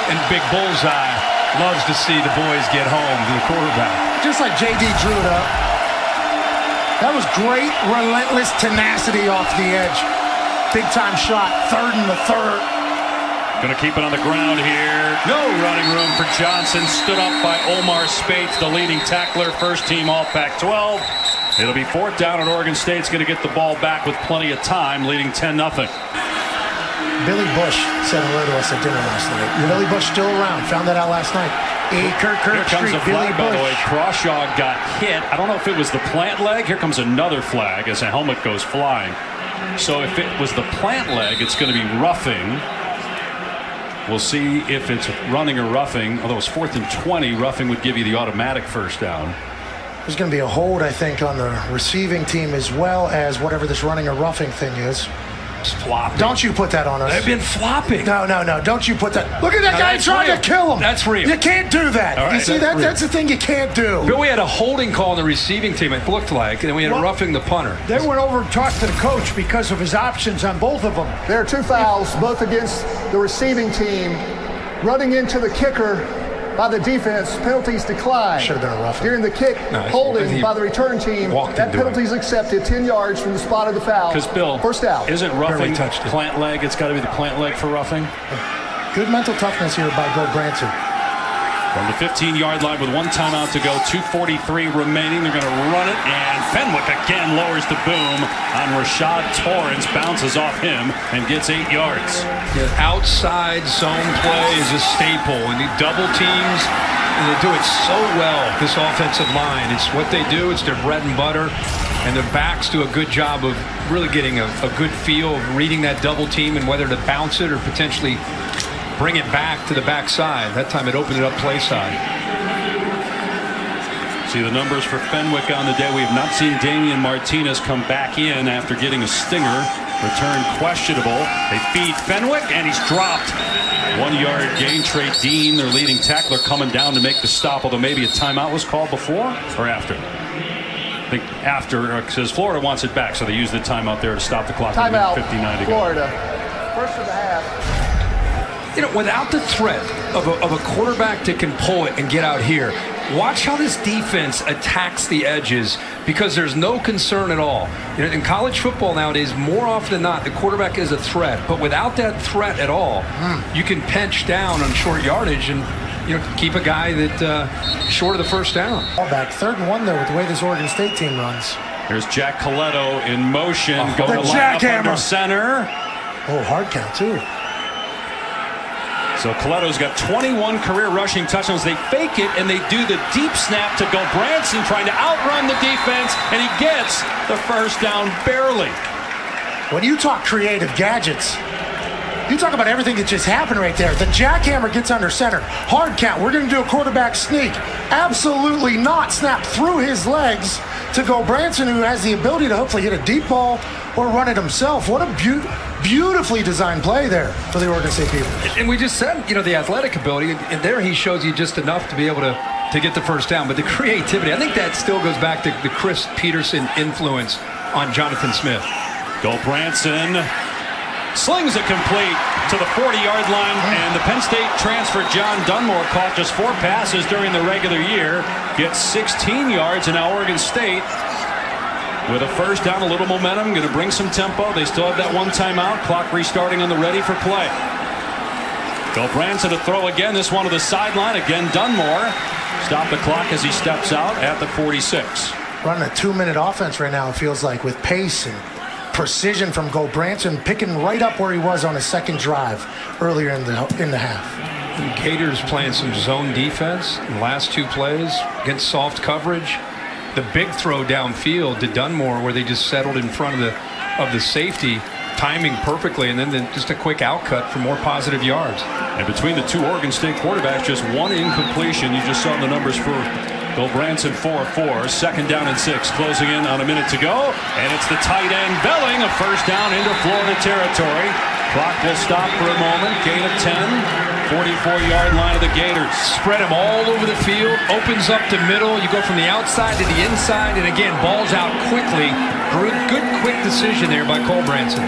[SPEAKER 4] And Big Bullseye loves to see the boys get home to the quarterback.
[SPEAKER 1] Just like JD drew it up. That was great, relentless tenacity off the edge. Big time shot, 3rd and the 3rd.
[SPEAKER 3] Going to keep it on the ground here. No running room for Johnson. Stood up by Omar Spates, the leading tackler, first team all Pac-12. It'll be 4th down, and Oregon State's going to get the ball back with plenty of time, leading 10-0.
[SPEAKER 1] Billy Bush said hello to us at dinner last night. Billy Bush still around. Found that out last night. Kirk
[SPEAKER 3] Here comes
[SPEAKER 1] Street,
[SPEAKER 3] a flag,
[SPEAKER 1] Billy
[SPEAKER 3] by the
[SPEAKER 1] Bush.
[SPEAKER 3] way. Crawshaw got hit. I don't know if it was the plant leg. Here comes another flag as a helmet goes flying. So if it was the plant leg, it's going to be roughing. We'll see if it's running or roughing. Although it's 4th and 20, roughing would give you the automatic first down.
[SPEAKER 1] There's going to be a hold, I think, on the receiving team as well as whatever this running or roughing thing is.
[SPEAKER 4] It's flopping.
[SPEAKER 1] Don't you put that on us.
[SPEAKER 4] They've been flopping.
[SPEAKER 1] No. Don't you put that. Look at that guy trying to kill him.
[SPEAKER 4] That's real.
[SPEAKER 1] You can't do that.
[SPEAKER 4] All right,
[SPEAKER 1] you see, that's the thing you can't do.
[SPEAKER 4] But we had a holding call on the receiving team, it looked like, and then we had a roughing the punter.
[SPEAKER 7] They went over and talked to the coach because of his options on both of them.
[SPEAKER 5] There are 2 fouls, both against the receiving team. Running into the kicker by the defense, penalties decline.
[SPEAKER 1] Should have been a roughing.
[SPEAKER 5] During the kick, holding by the return team, that penalty is accepted 10 yards from the spot of the foul.
[SPEAKER 3] Because, Bill,
[SPEAKER 5] first down.
[SPEAKER 3] Isn't roughing plant leg? It's got to be the plant leg for roughing.
[SPEAKER 1] Good mental toughness here by Go Branson.
[SPEAKER 3] From the 15-yard line with 1 timeout to go, 2:43 remaining. They're going to run it, and Fenwick again lowers the boom on Rashad Torrance, bounces off him, and gets 8 yards.
[SPEAKER 4] Outside zone play is a staple, and the double teams, and they do it so well, this offensive line. It's what they do. It's their bread and butter, and their backs do a good job of really getting a good feel of reading that double team and whether to bounce it or potentially bring it back to the backside. That time it opened it up play side.
[SPEAKER 3] See the numbers for Fenwick on the day. We have not seen Damian Martinez come back in after getting a stinger. Return questionable. They feed Fenwick, and he's dropped. 1-yard gain. Trey Dean, their leading tackler, coming down to make the stop, although maybe a timeout was called before or after. I think after, because Florida wants it back, so they use the timeout there to stop the clock.
[SPEAKER 5] Timeout,
[SPEAKER 3] 59 to go.
[SPEAKER 5] Florida. First of the half.
[SPEAKER 4] You know, without the threat of a quarterback that can pull it and get out here, watch how this defense attacks the edges because there's no concern at all. You know, in college football nowadays, more often than not, the quarterback is a threat. But without that threat at all, you can pinch down on short yardage and keep a guy that short of the first down.
[SPEAKER 1] All back 3rd and 1 though with the way this Oregon State team runs.
[SPEAKER 3] Here's Jack Coletto in motion, going to line up
[SPEAKER 1] jackhammer
[SPEAKER 3] under center.
[SPEAKER 1] Oh, hard count too.
[SPEAKER 3] So Coletto's got 21 career rushing touchdowns. They fake it, and they do the deep snap to Go Branson, trying to outrun the defense, and he gets the first down barely.
[SPEAKER 1] When you talk creative gadgets, you talk about everything that just happened right there. The jackhammer gets under center. Hard count. We're going to do a quarterback sneak. Absolutely not. Snap through his legs to Go Branson, who has the ability to hopefully hit a deep ball or run it himself. What a beautifully designed play there for the Oregon State Beavers.
[SPEAKER 4] And we just said, the athletic ability, and there he shows you just enough to be able to get the first down. But the creativity, I think that still goes back to the Chris Peterson influence on Jonathan Smith.
[SPEAKER 3] Go Branson slings it complete to the 40-yard line, and the Penn State transfer John Dunmore caught just 4 passes during the regular year, gets 16 yards, and now Oregon State with a first down, a little momentum, going to bring some tempo. They still have that 1 timeout, clock restarting on the ready for play. Gobranson to throw again. This one to the sideline. Again, Dunmore. Stop the clock as he steps out at the 46.
[SPEAKER 1] Running a 2-minute offense right now, it feels like, with pace and precision from Gobranson, picking right up where he was on his second drive earlier in the half.
[SPEAKER 4] The Gators playing some zone defense in the last 2 plays against soft coverage. The big throw downfield to Dunmore where they just settled in front of the safety, timing perfectly, and then just a quick outcut for more positive yards.
[SPEAKER 3] And between the 2 Oregon State quarterbacks, just 1 incompletion. You just saw the numbers for Gobranson, 4 of 4. Second down and 6, closing in on a minute to go. And it's the tight end Belling, a first down into Florida territory. Clock will stop for a moment. Gain of 10. 44-yard line of the Gators.
[SPEAKER 4] Spread them all over the field. Opens up the middle. You go from the outside to the inside. And again, balls out quickly. Good quick decision there by Gobranson.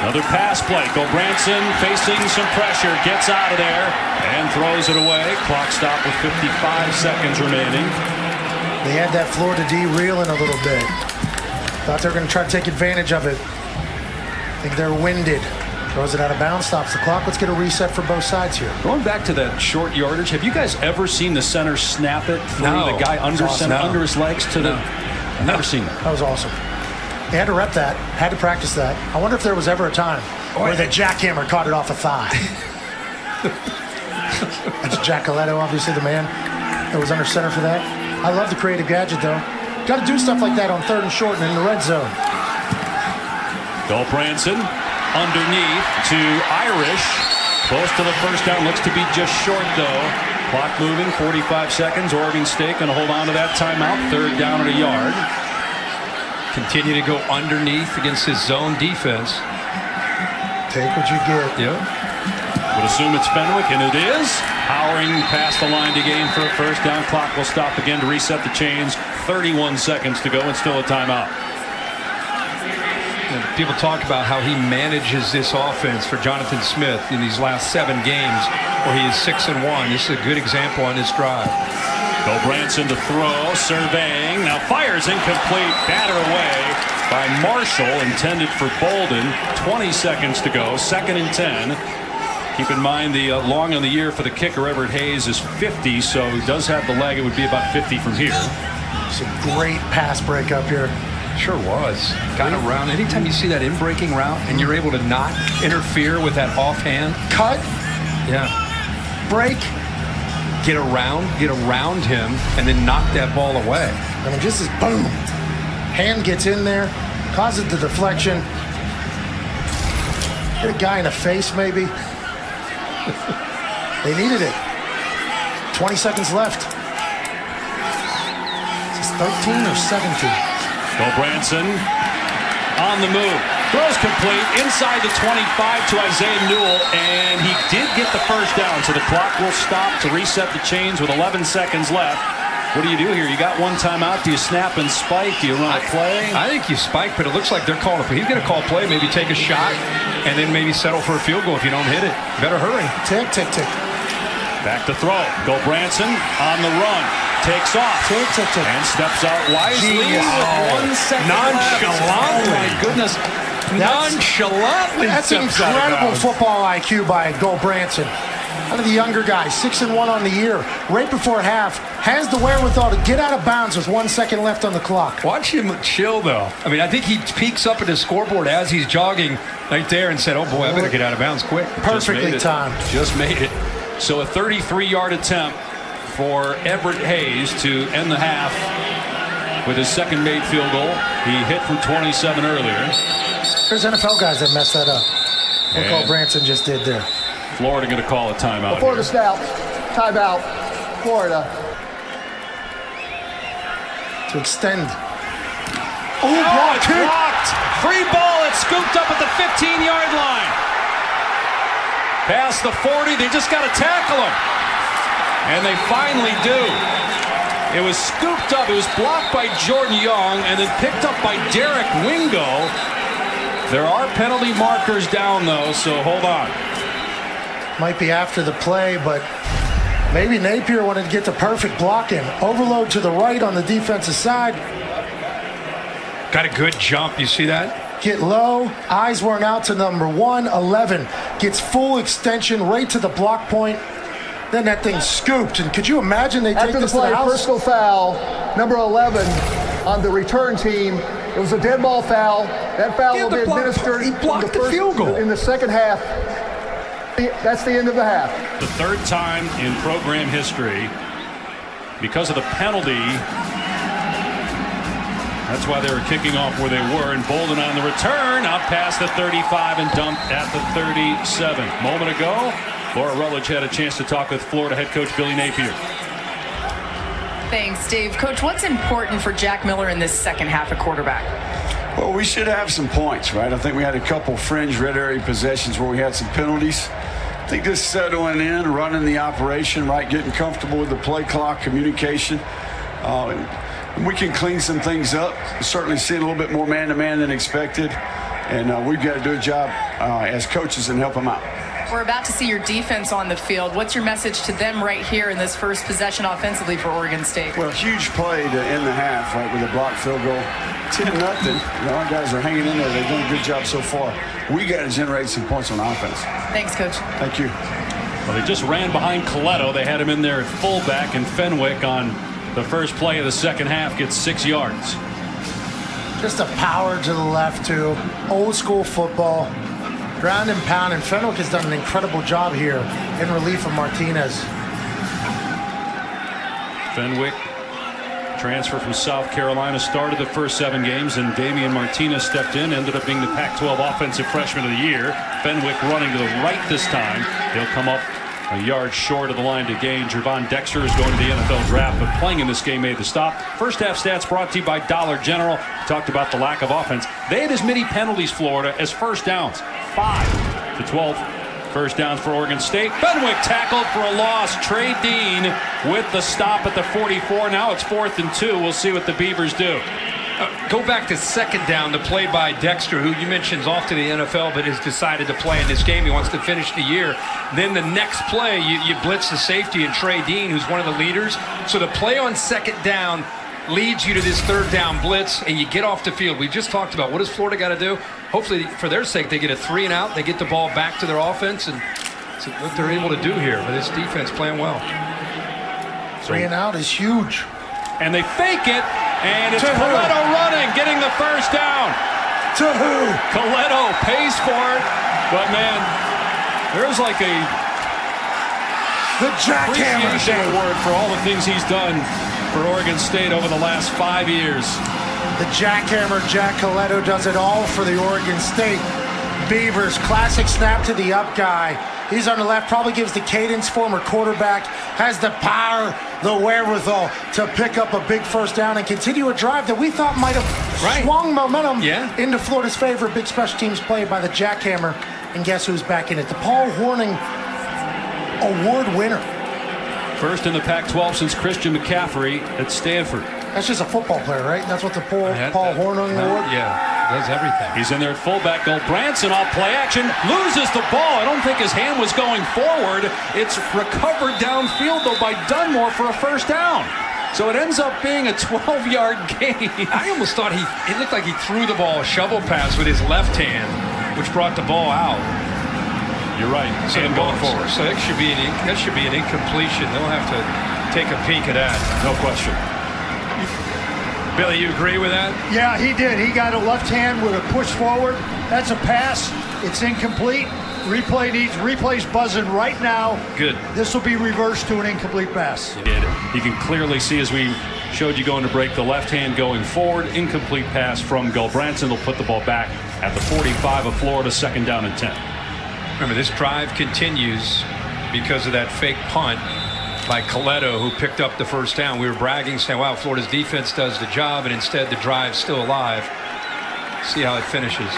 [SPEAKER 3] Another pass play. Gobranson facing some pressure. Gets out of there and throws it away. Clock stop with 55 seconds remaining.
[SPEAKER 1] They had that Florida D reeling a little bit. Thought they were going to try to take advantage of it. I think they're winded. Throws it out of bounds, stops the clock. Let's get a reset for both sides here.
[SPEAKER 3] Going back to that short yardage, have you guys ever seen the center snap it through the guy under center, under his legs to the... I've never seen that.
[SPEAKER 1] That was awesome. They had to rep that, had to practice that. I wonder if there was ever a time where the jackhammer caught it off a thigh. That's Jack Coletto, obviously the man that was under center for that. I love the creative gadget, though. Got to do stuff like that on 3rd and short and in the red zone.
[SPEAKER 3] Gobranson underneath to Irish. Close to the first down. Looks to be just short, though. Clock moving, 45 seconds. Oregon State going to hold on to that timeout. 3rd down and a yard.
[SPEAKER 4] Continue to go underneath against his zone defense.
[SPEAKER 1] Take what you get.
[SPEAKER 4] Yep.
[SPEAKER 3] Would assume it's Fenwick, and it is. Powering past the line to gain for a first down. Clock will stop again to reset the chains. 31 seconds to go and still a timeout.
[SPEAKER 4] And people talk about how he manages this offense for Jonathan Smith in these last 7 games where he is 6-1. This is a good example on this drive.
[SPEAKER 3] Gobranson to throw, surveying, now fires incomplete, batted away by Marshall, intended for Bolden. 20 seconds to go, 2nd and 10. Keep in mind the long on the year for the kicker, Everett Hayes, is 50, so he does have the leg. It would be about 50 from here.
[SPEAKER 1] It's a great pass break up here.
[SPEAKER 4] Sure was. Got around. Anytime you see that in-breaking route and you're able to not interfere with that offhand.
[SPEAKER 1] Cut.
[SPEAKER 4] Yeah.
[SPEAKER 1] Break.
[SPEAKER 4] Get around him, and then knock that ball away.
[SPEAKER 1] I mean, just as boom. Hand gets in there, causes the deflection. Hit a guy in the face, maybe. They needed it. 20 seconds left. Is this 13 or 17?
[SPEAKER 3] Gobranson on the move. Throws complete inside the 25 to Isaiah Newell, and he did get the first down, so the clock will stop to reset the chains with 11 seconds left. What do you do here? You got one timeout. Do you snap and spike? Do you run a play?
[SPEAKER 4] I think you spike, but it looks like they're calling. He's going to call play, maybe take a shot, and then maybe settle for a field goal if you don't hit it. Better hurry.
[SPEAKER 1] Tick, tick, tick.
[SPEAKER 3] Back to throw. Gobranson on the run. Takes off.
[SPEAKER 1] Tick, tick, tick.
[SPEAKER 3] And steps out wisely with 1 second left.
[SPEAKER 4] Nonchalantly.
[SPEAKER 3] Oh, my goodness.
[SPEAKER 4] Nonchalantly.
[SPEAKER 1] That's incredible football IQ by Gobranson. One of the younger guys, 6-1 on the year, right before half, has the wherewithal to get out of bounds with 1 second left on the clock.
[SPEAKER 4] Watch him chill, though. I mean, I think he peeks up at his scoreboard as he's jogging right there and said, oh, boy, I better get out of bounds quick.
[SPEAKER 1] Perfectly timed.
[SPEAKER 3] Just made it. So a 33-yard attempt for Everett Hayes to end the half with his second made field goal. He hit from 27 earlier.
[SPEAKER 1] There's NFL guys that messed that up. What Gobranson just did there.
[SPEAKER 3] Florida going to call a timeout.
[SPEAKER 5] Before the snap, timeout, Florida.
[SPEAKER 1] To extend.
[SPEAKER 3] Oh, blocked. Free ball. It's scooped up at the 15-yard line. Past the 40. They just got to tackle him. And they finally do. It was scooped up. It was blocked by Jordan Young and then picked up by Derek Wingo. There are penalty markers down, though, so hold on.
[SPEAKER 1] Might be after the play, but maybe Napier wanted to get the perfect block in. Overload to the right on the defensive side.
[SPEAKER 4] Got a good jump. You see that?
[SPEAKER 1] get low, eyes weren't out to number 1, 11, gets full extension right to the block point. Then that thing's scooped. And could you imagine they take
[SPEAKER 5] After the
[SPEAKER 1] this to
[SPEAKER 5] play,
[SPEAKER 1] the house?
[SPEAKER 5] personal foul, number 11 on the return team. It was a dead ball foul. That foul will be administered
[SPEAKER 4] He blocked the field goal.
[SPEAKER 5] in the second half. That's the end of the half.
[SPEAKER 3] The third time in program history because of the penalty. That's why they were kicking off where they were. And Bolden on the return, up past the 35 and dumped at the 37. Moment ago, Laura Rutledge had a chance to talk with Florida head coach Billy Napier.
[SPEAKER 6] Thanks, Dave. Coach, what's important for Jack Miller in this second half at quarterback?
[SPEAKER 9] Well, we should have some points, right? I think we had a couple fringe red area possessions where we had some penalties. I think just settling in, running the operation, right, getting comfortable with the play clock, communication. We can clean some things up. Certainly seeing a little bit more man-to-man than expected. And we've got to do a job as coaches and help them out.
[SPEAKER 6] We're about to see your defense on the field. What's your message to them right here in this first possession offensively for Oregon State?
[SPEAKER 9] Well, huge play to end the half, right, with a blocked field goal. 10-0. Our guys are hanging in there. They've done a good job so far. We got to generate some points on offense.
[SPEAKER 6] Thanks, Coach.
[SPEAKER 9] Thank you.
[SPEAKER 3] Well, they just ran behind Coletto. They had him in there at fullback, and Fenwick on the first play of the second half gets 6 yards.
[SPEAKER 1] Just a power to the left, too. Old school football. Ground and pound, and Fenwick has done an incredible job here in relief of Martinez.
[SPEAKER 3] Fenwick, transfer from South Carolina, started the first 7 games, and Damian Martinez stepped in, ended up being the Pac-12 Offensive Freshman of the Year. Fenwick running to the right this time. He'll come up a yard short of the line to gain. Jervon Dexter is going to the NFL draft, but playing in this game made the stop. First half stats brought to you by Dollar General. Talked about the lack of offense. They had as many penalties, Florida, as first downs. 5 to 12 first downs for Oregon State. Fenwick tackled for a loss. Trey Dean with the stop at the 44. Now it's 4th and 2. We'll see what the Beavers do.
[SPEAKER 4] Go back to second down, the play by Dexter, who you mentioned is off to the NFL, but has decided to play in this game. He wants to finish the year. Then the next play, you blitz the safety and Trey Dean, who's one of the leaders. So the play on second down leads you to this third down blitz, and you get off the field. We just talked about what does Florida got to do? Hopefully, for their sake, they get a 3 and out. They get the ball back to their offense, and see what they're able to do here with this defense playing well.
[SPEAKER 1] 3 and out is huge.
[SPEAKER 3] And they fake it, and it's Coletto running, getting the first down.
[SPEAKER 1] To who?
[SPEAKER 3] Coletto pays for it, but man, there's like a
[SPEAKER 1] The jackhammer
[SPEAKER 3] appreciation award for all the things he's done for Oregon State over the last 5 years.
[SPEAKER 1] The jackhammer, Jack Coletto, does it all for the Oregon State Beavers. Classic snap to the up guy. He's on the left, probably gives the cadence, former quarterback, has the power, the wherewithal to pick up a big first down and continue a drive that we thought might have swung momentum into Florida's favor. Big special teams play by the jackhammer. And guess who's back in it? The Paul Hornung Award winner.
[SPEAKER 3] First in the Pac-12 since Christian McCaffrey at Stanford.
[SPEAKER 1] That's just a football player, right? That's what the Paul Hornung Award?
[SPEAKER 4] Yeah, does everything.
[SPEAKER 3] He's in there at fullback. Branson off play action, loses the ball. I don't think his hand was going forward. It's recovered downfield, though, by Dunmore for a first down. So it ends up being a 12-yard gain.
[SPEAKER 4] I almost thought it looked like he threw the ball a shovel pass with his left hand, which brought the ball out.
[SPEAKER 3] You're right.
[SPEAKER 4] And going forward. So that should be an incompletion. They'll have to take a peek at that.
[SPEAKER 3] No question.
[SPEAKER 4] Billy, you agree with that?
[SPEAKER 7] Yeah, he did. He got a left hand with a push forward. That's a pass. It's incomplete. Replay's buzzing right now.
[SPEAKER 4] Good.
[SPEAKER 7] This will be reversed to an incomplete pass.
[SPEAKER 3] You can clearly see, as we showed you going to break, the left hand going forward. Incomplete pass from Gulbranson. They'll put the ball back at the 45 of Florida, 2nd down and 10.
[SPEAKER 4] Remember, this drive continues because of that fake punt by Coletto, who picked up the first down. We were bragging, saying, wow, Florida's defense does the job, and instead the drive's still alive. See how it finishes.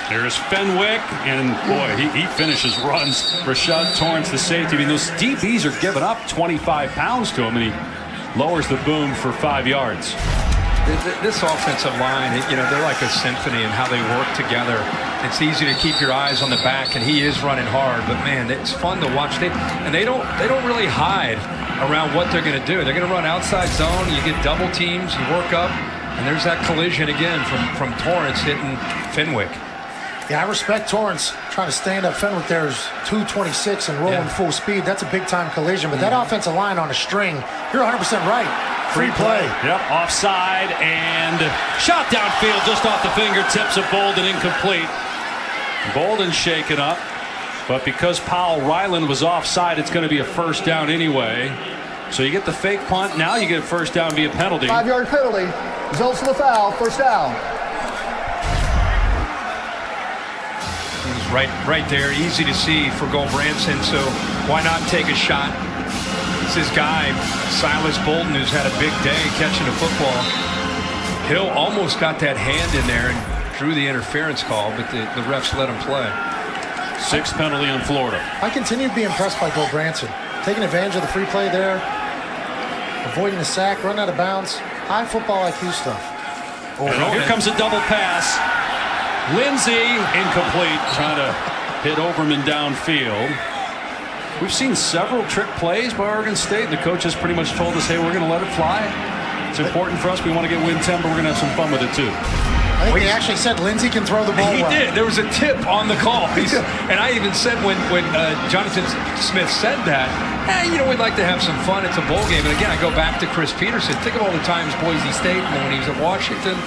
[SPEAKER 3] There's Fenwick, and boy, he finishes runs. Rashad Torrance, the safety. I mean, those DBs are giving up 25 pounds to him, and he lowers the boom for 5 yards.
[SPEAKER 4] This offensive line, they're like a symphony in how they work together. It's easy to keep your eyes on the back, and he is running hard. But man, it's fun to watch. They don't really hide around what they're going to do. They're going to run outside zone. You get double teams. You work up, and there's that collision again from Torrance hitting Fenwick.
[SPEAKER 1] Yeah, I respect Torrance trying to stand up. Fenwick there is 226 and rolling full speed. That's a big-time collision. But that offensive line on a string, you're 100% right. Free play.
[SPEAKER 3] Yep, offside and shot downfield just off the fingertips of Bolden, incomplete. Bolden shaken up, but because Powell Ryland was offside, it's going to be a first down anyway. So you get the fake punt. Now you get a first down via penalty.
[SPEAKER 5] 5-yard penalty. Results of the foul. First down.
[SPEAKER 4] He's right there, easy to see for Gulbranson. So why not take a shot? It's his guy, Silas Bolden, who's had a big day catching the football. Hill almost got that hand in there and drew the interference call, but the refs let him play.
[SPEAKER 3] Sixth penalty on Florida.
[SPEAKER 1] I continue to be impressed by Gulbranson. Taking advantage of the free play there, avoiding the sack, run out of bounds. High football IQ stuff.
[SPEAKER 3] Here comes a double pass. Lindsey, incomplete, trying to hit Overman downfield. We've seen several trick plays by Oregon State. The coaches pretty much told us, hey, we're going to let it fly. It's important for us. We want to get win 10, but we're going to have some fun with it, too.
[SPEAKER 1] I think they actually said Lindsey can throw the ball
[SPEAKER 4] He
[SPEAKER 1] well.
[SPEAKER 4] did. There was a tip on the call. And I even said when Jonathan Smith said that, we'd like to have some fun. It's a bowl game. And again, I go back to Chris Peterson. Think of all the times Boise State, when he was at Washington,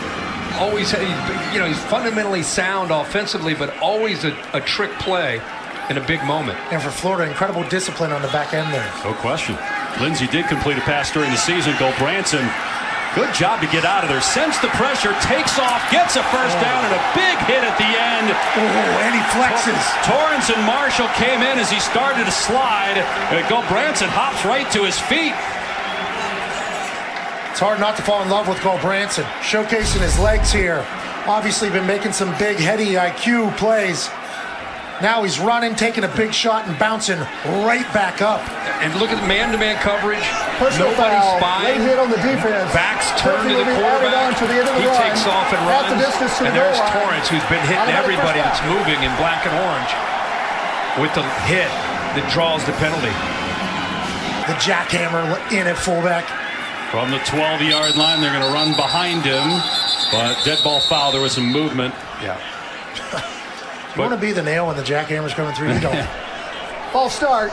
[SPEAKER 4] always had, he's fundamentally sound offensively, but always a trick play in a big moment.
[SPEAKER 1] And for Florida, incredible discipline on the back end there.
[SPEAKER 3] No question. Lindsey did complete a pass during the season. Gulbranson, good job to get out of there. Sends the pressure, takes off, gets a first down, and a big hit at the end.
[SPEAKER 1] Oh, and he flexes.
[SPEAKER 3] Torrance and Marshall came in as he started to slide. Gulbranson hops right to his feet.
[SPEAKER 1] It's hard not to fall in love with Gulbranson. Showcasing his legs here. Obviously been making some big, heady IQ plays. Now he's running, taking a big shot, and bouncing right back up.
[SPEAKER 4] And look at the man-to-man coverage.
[SPEAKER 5] Personal
[SPEAKER 4] Nobody's
[SPEAKER 5] foul.
[SPEAKER 4] spying.
[SPEAKER 5] Late hit on the defense.
[SPEAKER 4] Backs turned to the
[SPEAKER 5] Will be added
[SPEAKER 4] quarterback.
[SPEAKER 5] on to the end of the
[SPEAKER 4] He
[SPEAKER 5] run.
[SPEAKER 4] takes off and
[SPEAKER 5] At
[SPEAKER 4] runs.
[SPEAKER 5] the distance to the
[SPEAKER 4] And
[SPEAKER 5] goal
[SPEAKER 4] there's
[SPEAKER 5] line.
[SPEAKER 4] Torrance, who's been hitting
[SPEAKER 5] Automatic
[SPEAKER 4] everybody
[SPEAKER 5] first
[SPEAKER 4] that's
[SPEAKER 5] down.
[SPEAKER 4] moving in black and orange with the hit that draws the penalty.
[SPEAKER 1] The jackhammer in at fullback.
[SPEAKER 3] From the 12-yard line, they're going to run behind him. But dead ball foul, there was some movement.
[SPEAKER 4] Yeah.
[SPEAKER 1] You want to be the nail when the jackhammer's coming through? You don't.
[SPEAKER 5] False start.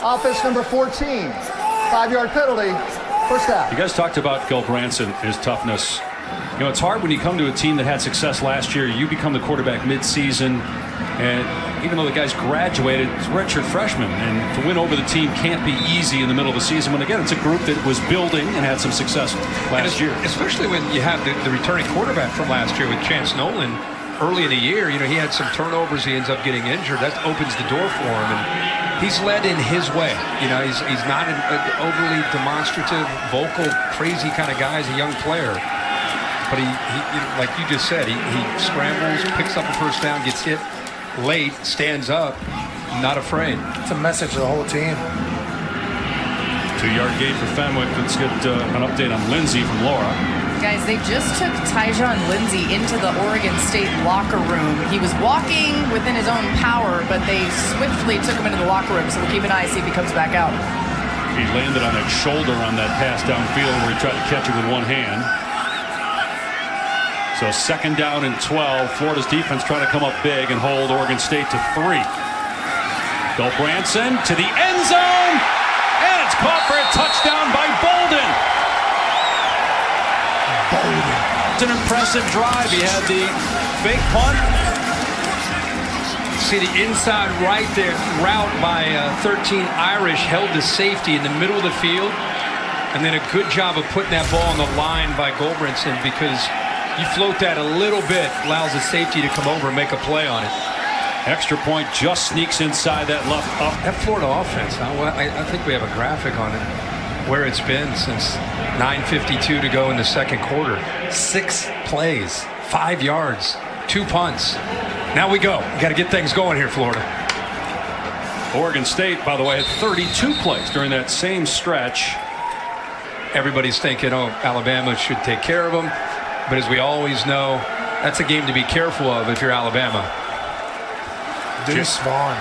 [SPEAKER 5] Offense number 14. 5-yard penalty. First down.
[SPEAKER 3] You guys talked about Gulbranson, his toughness. It's hard when you come to a team that had success last year. You become the quarterback mid-season, and even though the guys graduated, it's redshirt freshmen, and to win over the team can't be easy in the middle of the season. When again, it's a group that was building and had some success last year.
[SPEAKER 4] Especially when you have the returning quarterback from last year with Chance Nolan. Early in the year, he had some turnovers. He ends up getting injured. That opens the door for him, and he's led in his way. He's not an overly demonstrative, vocal, crazy kind of guy. He's a young player, but he like you just said, he scrambles, picks up a first down, gets hit late, stands up, not afraid.
[SPEAKER 1] It's a message to the whole team.
[SPEAKER 3] 2-yard gain for Fenwick. Let's get an update on Lindsey from Laura.
[SPEAKER 6] Guys, they just took Tyjon Lindsey into the Oregon State locker room. He was walking within his own power, but they swiftly took him into the locker room, so we'll keep an eye, see if he comes back out.
[SPEAKER 3] He landed on that shoulder on that pass downfield where he tried to catch it with one hand. So second down and 12. Florida's defense trying to come up big and hold Oregon State to 3. Gulbranson to the end zone, and it's caught for a touchdown by Bolden. It's an impressive drive. He had the fake punt.
[SPEAKER 4] See the inside right there route by 13 Irish held the safety in the middle of the field, and then a good job of putting that ball on the line by Gulbranson, because you float that a little bit, allows the safety to come over and make a play on it.
[SPEAKER 3] Extra point just sneaks inside that left up.
[SPEAKER 4] That Florida offense, I think we have a graphic on it where it's been since 9:52 to go in the second quarter. 6 plays, 5 yards, 2 punts. Now we go. We got to get things going here, Florida.
[SPEAKER 3] Oregon State, by the way, had 32 plays during that same stretch.
[SPEAKER 4] everybody's thinking, oh, Alabama should take care of them. But as we always know, that's a game to be careful of if you're Alabama.
[SPEAKER 1] Deuce Vaughn.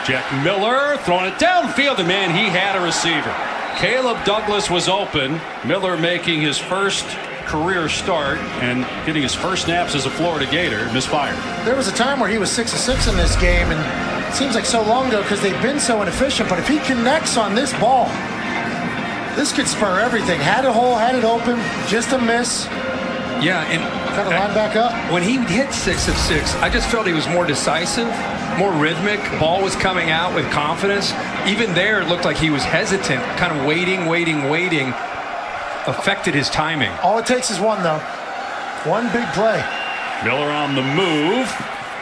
[SPEAKER 3] Jack Miller throwing it downfield, and man, he had a receiver. Caleb Douglas was open. Miller making his first career start and getting his first snaps as a Florida Gator, misfired.
[SPEAKER 1] There was a time where he was 6 of 6 in this game, and it seems like so long ago because they've been so inefficient. But if he connects on this ball, this could spur everything. Had a hole, had it open, just a miss.
[SPEAKER 4] Yeah, and
[SPEAKER 1] got to line back up.
[SPEAKER 4] When he hit 6 of 6, I just felt he was more decisive, more rhythmic. Ball was coming out with confidence. Even there, it looked like he was hesitant, kind of waiting. Affected his timing.
[SPEAKER 1] All it takes is one, though. One big play.
[SPEAKER 3] Miller on the move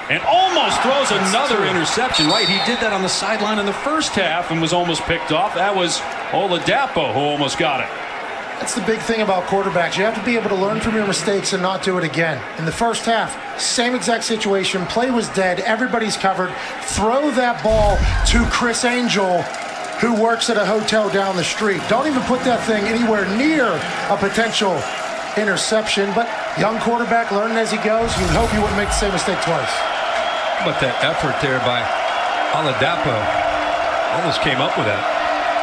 [SPEAKER 3] and almost throws another interception. Right, he did that on the sideline in the first half and was almost picked off. That was Oladapo who almost got it.
[SPEAKER 1] That's the big thing about quarterbacks. You have to be able to learn from your mistakes and not do it again. In the first half, same exact situation. Play was dead. Everybody's covered. Throw that ball to Chris Angel, who works at a hotel down the street. Don't even put that thing anywhere near a potential interception. But young quarterback learning as he goes. You'd hope he wouldn't make the same mistake twice.
[SPEAKER 4] But that effort there by Oladapo almost came up with that.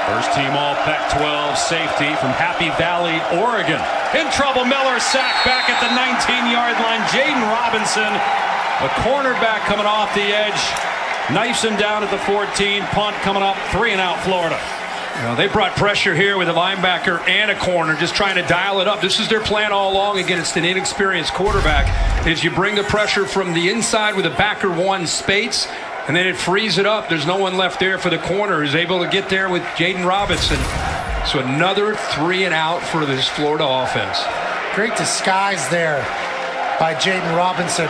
[SPEAKER 3] First team all Pac-12 safety from Happy Valley, Oregon. In trouble, Miller sacked back at the 19-yard line. Jaden Robinson, a cornerback coming off the edge, knifes him down at the 14. Punt coming up, 3 and out Florida.
[SPEAKER 4] You know, they brought pressure here with a linebacker and a corner, just trying to dial it up. This is their plan all along against an inexperienced quarterback. Is you bring the pressure from the inside with a backer one, Spates, and then it frees it up. There's no one left there for the corner who's able to get there with Jaden Robinson. So another 3 and out for this Florida offense.
[SPEAKER 1] Great disguise there by Jaden Robinson.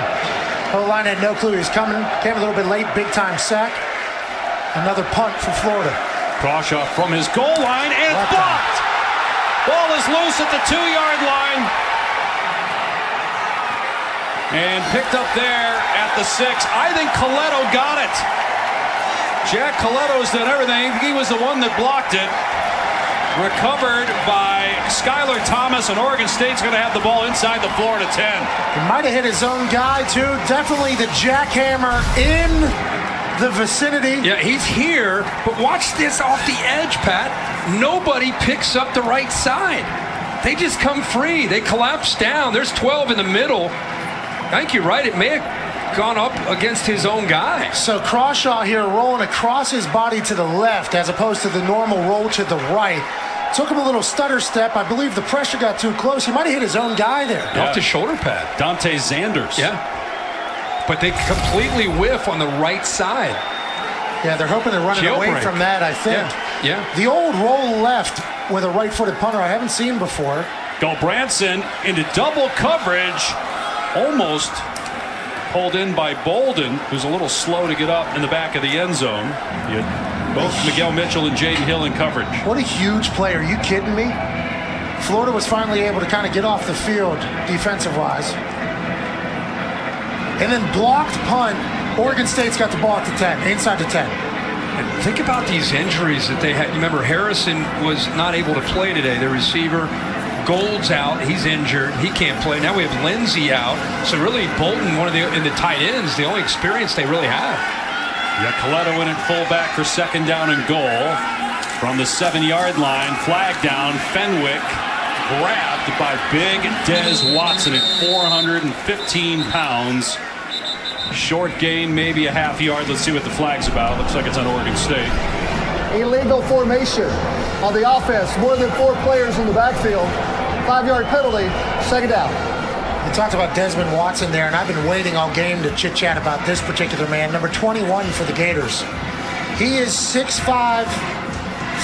[SPEAKER 1] O-line had no clue he was coming. Came a little bit late, big-time sack. Another punt for Florida.
[SPEAKER 3] Crawshaw from his goal line and blocked. Ball is loose at the 2-yard line. And picked up there at the 6. I think Coletto got it. Jack Coletto's done everything. He was the one that blocked it. Recovered by Skylar Thomas, and Oregon State's going to have the ball inside the Florida 10.
[SPEAKER 1] He might have hit his own guy, too. Definitely the jackhammer in the vicinity.
[SPEAKER 4] Yeah, he's here, but watch this off the edge, Pat. Nobody picks up the right side. They just come free. They collapse down. There's 12 in the middle. I think you're right. It may have gone up against his own guy.
[SPEAKER 1] So Crawshaw here rolling across his body to the left as opposed to the normal roll to the right. Took him a little stutter step. I believe the pressure got too close. He might have hit his own guy there.
[SPEAKER 4] Off the shoulder pad.
[SPEAKER 3] Dante Zanders.
[SPEAKER 4] Yeah. But they completely whiff on the right side.
[SPEAKER 1] Yeah, they're hoping they're running away from that, I think.
[SPEAKER 4] Yeah.
[SPEAKER 1] The old roll left with a right-footed punter I haven't seen before.
[SPEAKER 3] Gulbranson into double coverage. Almost pulled in by Bolden, who's a little slow to get up in the back of the end zone. You had both Miguel Mitchell and Jaden Hill in coverage.
[SPEAKER 1] What a huge play. Are you kidding me? Florida was finally able to kind of get off the field defensive-wise. And then blocked punt. Oregon State's got the ball at the 10, inside the 10.
[SPEAKER 4] And think about these injuries that they had. You remember Harrison was not able to play today, the receiver. Gold's out. He's injured. He can't play. Now we have Lindsey out. So really Bolton, one of the tight ends, the only experience they really have.
[SPEAKER 3] Yeah, Coletto in at fullback for 2nd down and goal. From the 7-yard line, flag down, Fenwick grabbed by big Des Watson at 415 pounds. Short gain, maybe a half yard. Let's see what the flag's about. Looks like it's on Oregon State.
[SPEAKER 5] Illegal formation on the offense. More than 4 players in the backfield. 5-yard penalty, 2nd down.
[SPEAKER 1] We talked about Desmond Watson there, and I've been waiting all game to chit-chat about this particular man. Number 21 for the Gators. He is 6'5",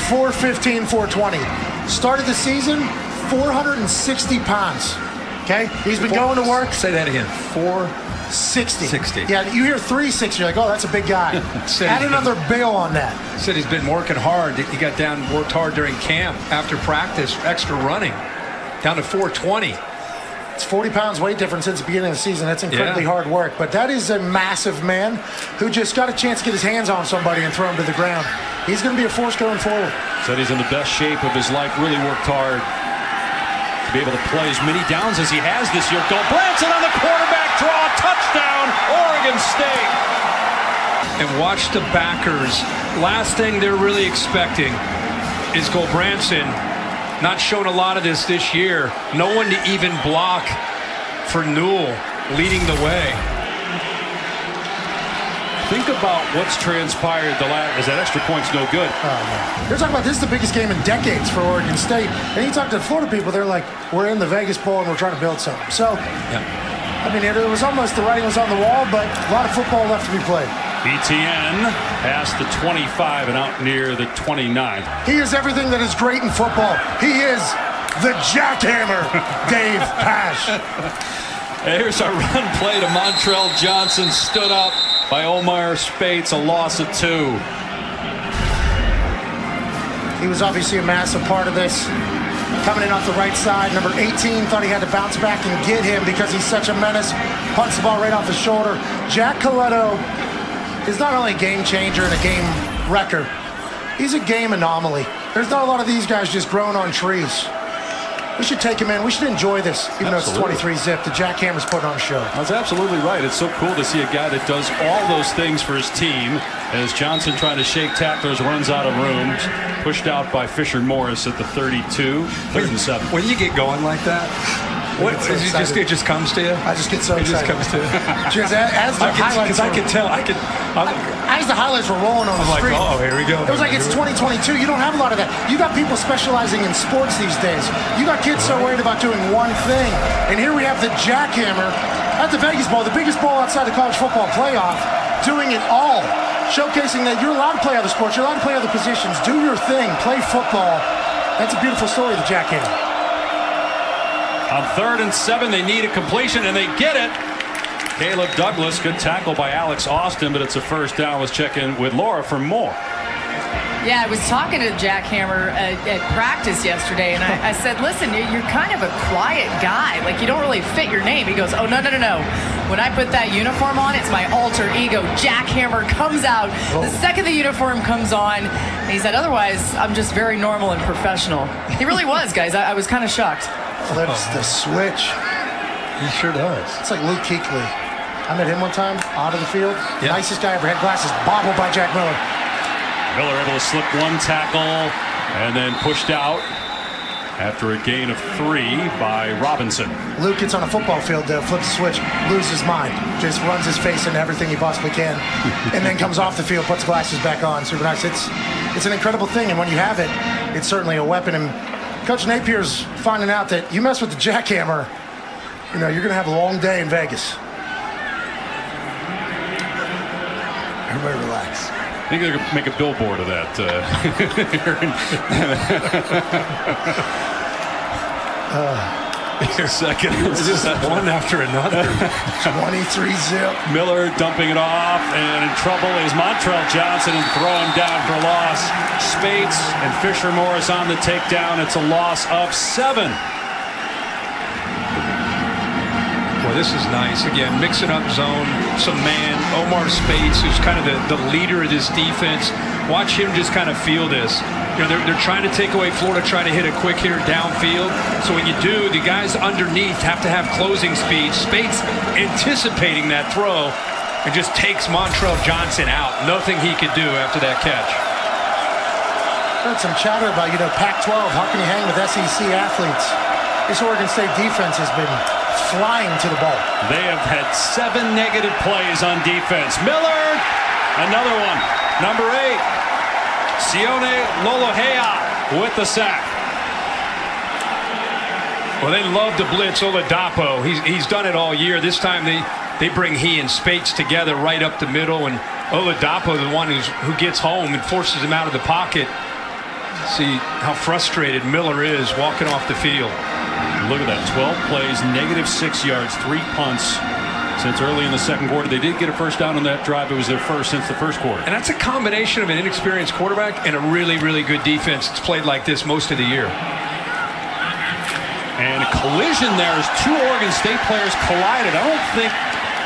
[SPEAKER 1] 415, 420. Started the season, 460 pounds. Okay? He's been going to work.
[SPEAKER 4] Say that again. 460.
[SPEAKER 1] Yeah, you hear 360, you're like, oh, that's a big guy. Add another bill on that.
[SPEAKER 4] Said he's been working hard. He got down, worked hard during camp after practice, extra running, down to 420.
[SPEAKER 1] It's 40 pounds weight difference since the beginning of the season. That's incredibly hard work. But that is a massive man who just got a chance to get his hands on somebody and throw him to the ground. He's going to be a force going forward.
[SPEAKER 3] Said he's in the best shape of his life. Really worked hard to be able to play as many downs as he has this year. Branson on the quarterback draw. Touchdown, Oregon State.
[SPEAKER 4] And watch the backers. Last thing they're really expecting is Branson. Not shown a lot of this year. No one to even block for Newell leading the way.
[SPEAKER 3] Think about what's transpired as that extra point's no good.
[SPEAKER 1] Oh, man. They're talking about this is the biggest game in decades for Oregon State. And you talk to the Florida people, they're like, we're in the Vegas Bowl and we're trying to build something. So, I mean, it was almost the writing was on the wall, but a lot of football left to be played.
[SPEAKER 3] BTN past the 25 and out near the 29.
[SPEAKER 1] He is everything that is great in football. He is the jackhammer, Dave Pash.
[SPEAKER 3] Here's a run play to Montrell Johnson, stood up by Omar Spates, a loss of 2.
[SPEAKER 1] He was obviously a massive part of this. Coming in off the right side, number 18 thought he had to bounce back and get him because he's such a menace. Punts the ball right off his shoulder. Jack Coletto is not only a game changer and a game wrecker, he's a game anomaly. There's not a lot of these guys just growing on trees. We should take him in. We should enjoy this, even though it's 23 zip. The jackhammer's putting on a show.
[SPEAKER 3] That's absolutely right. It's so cool to see a guy that does all those things for his team. As Johnson trying to shake tacklers, runs out of room. Pushed out by Fisher Morris at the 32, 3rd and 7.
[SPEAKER 4] When you get going like that, it just comes to you?
[SPEAKER 1] I just get so excited.
[SPEAKER 4] It just comes to you.
[SPEAKER 1] Because as the highlights,
[SPEAKER 4] I could tell.
[SPEAKER 1] As the highlights were rolling on the screen,
[SPEAKER 4] oh, here we go.
[SPEAKER 1] It was like it's 2022. You don't have a lot of that. You got people specializing in sports these days. You got kids so worried about doing one thing. And here we have the jackhammer at the Vegas Bowl, the biggest bowl outside the college football playoff, doing it all. Showcasing that you're allowed to play other sports, you're allowed to play other positions, do your thing, play football. That's a beautiful story, the jackhammer.
[SPEAKER 3] On 3rd and 7, they need a completion, and they get it. Caleb Douglas, good tackle by Alex Austin, but it's a first down. Let's check in with Laura for more.
[SPEAKER 6] Yeah, I was talking to Jack Hammer at practice yesterday, and I said, listen, you're kind of a quiet guy. Like, you don't really fit your name. He goes, oh, no. When I put that uniform on, it's my alter ego. Jack Hammer comes out the second the uniform comes on. And he said, otherwise, I'm just very normal and professional. He really was, guys. I was kind of shocked.
[SPEAKER 1] Flips the switch.
[SPEAKER 4] He sure does.
[SPEAKER 1] It's like Luke Kuechly. I met him one time out of the field. Yeah. Nicest guy ever. Had glasses bobbled by Jack Miller.
[SPEAKER 3] Miller able to slip one tackle and then pushed out after a gain of 3 by Robinson.
[SPEAKER 1] Luke gets on a football field, flips the switch, loses his mind, just runs his face into everything he possibly can, and then comes off the field, puts glasses back on. Super nice. It's an incredible thing, and when you have it, it's certainly a weapon. And Coach Napier's finding out that you mess with the jackhammer, you're going to have a long day in Vegas. Everybody relax.
[SPEAKER 3] I think they're going to make a billboard of that. Second.
[SPEAKER 4] It's just one after another.
[SPEAKER 1] 23 zip.
[SPEAKER 3] Miller dumping it off, and in trouble is Montrell Johnson, and throw him down for loss. Spates and Fisher Morris on the takedown. It's a loss of 7.
[SPEAKER 4] Boy, this is nice. Again, mixing up zone, some man. Omar Spates, who's kind of the leader of this defense. Watch him just kind of feel this. They're trying to take away Florida, trying to hit a quick hitter downfield. So when you do, the guys underneath have to have closing speed. Spates anticipating that throw and just takes Montrell Johnson out. Nothing he could do after that catch.
[SPEAKER 1] Heard some chatter about, Pac-12. How can you hang with SEC athletes? This Oregon State defense has been flying to the ball.
[SPEAKER 3] They have had 7 negative plays on defense. Miller, another one. Number 8. Sione Lolohea with the sack.
[SPEAKER 4] Well, they love to blitz Oladapo. He's done it all year. This time they bring he and Spates together right up the middle, and Oladapo, the one who gets home and forces him out of the pocket. See how frustrated Miller is walking off the field.
[SPEAKER 3] Look at that, 12 plays, -6 yards, 3 punts since early in the second quarter. They did get a first down on that drive. It was their first since the first quarter.
[SPEAKER 4] And that's a combination of an inexperienced quarterback and a really, really good defense that's played like this most of the year.
[SPEAKER 3] And a collision there as two Oregon State players collided. I don't think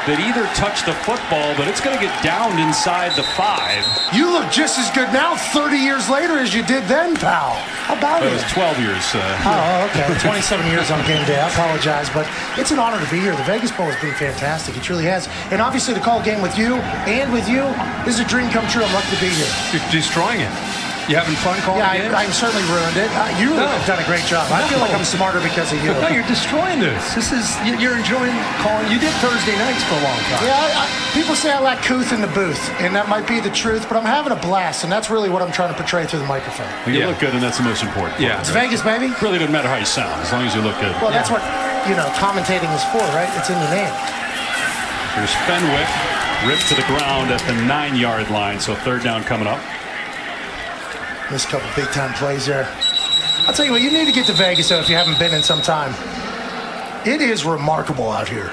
[SPEAKER 3] that either touched the football, but it's going to get downed inside the 5.
[SPEAKER 1] You look just as good now 30 years later as you did then, pal. How about
[SPEAKER 3] It
[SPEAKER 1] it?
[SPEAKER 3] was 12 years.
[SPEAKER 1] Oh, okay. 27 years on game day. I apologize, but it's an honor to be here. The Vegas Bowl has been fantastic. It truly has. And obviously to call a game with you and with you, this is a dream come true. I'm lucky to be here.
[SPEAKER 4] You're destroying it. You having fun calling games?
[SPEAKER 1] I certainly ruined it. You have done a great job. I feel like I'm smarter because of you.
[SPEAKER 4] No, you're destroying this. You're enjoying calling. You did Thursday nights for a long time.
[SPEAKER 1] Yeah, people say I lack couth in the booth, and that might be the truth, but I'm having a blast, and that's really what I'm trying to portray through the microphone.
[SPEAKER 3] Well, you look good, and that's the most important.
[SPEAKER 4] Yeah.
[SPEAKER 1] It's Vegas, baby.
[SPEAKER 3] It really doesn't matter how you sound, as long as you look good.
[SPEAKER 1] Well, that's what, commentating is for, right? It's in your name.
[SPEAKER 3] Here's Fenwick, ripped to the ground at the 9-yard line, so third down coming up.
[SPEAKER 1] Missed a couple big-time plays there. I'll tell you what, you need to get to Vegas, though, if you haven't been in some time. It is remarkable out here.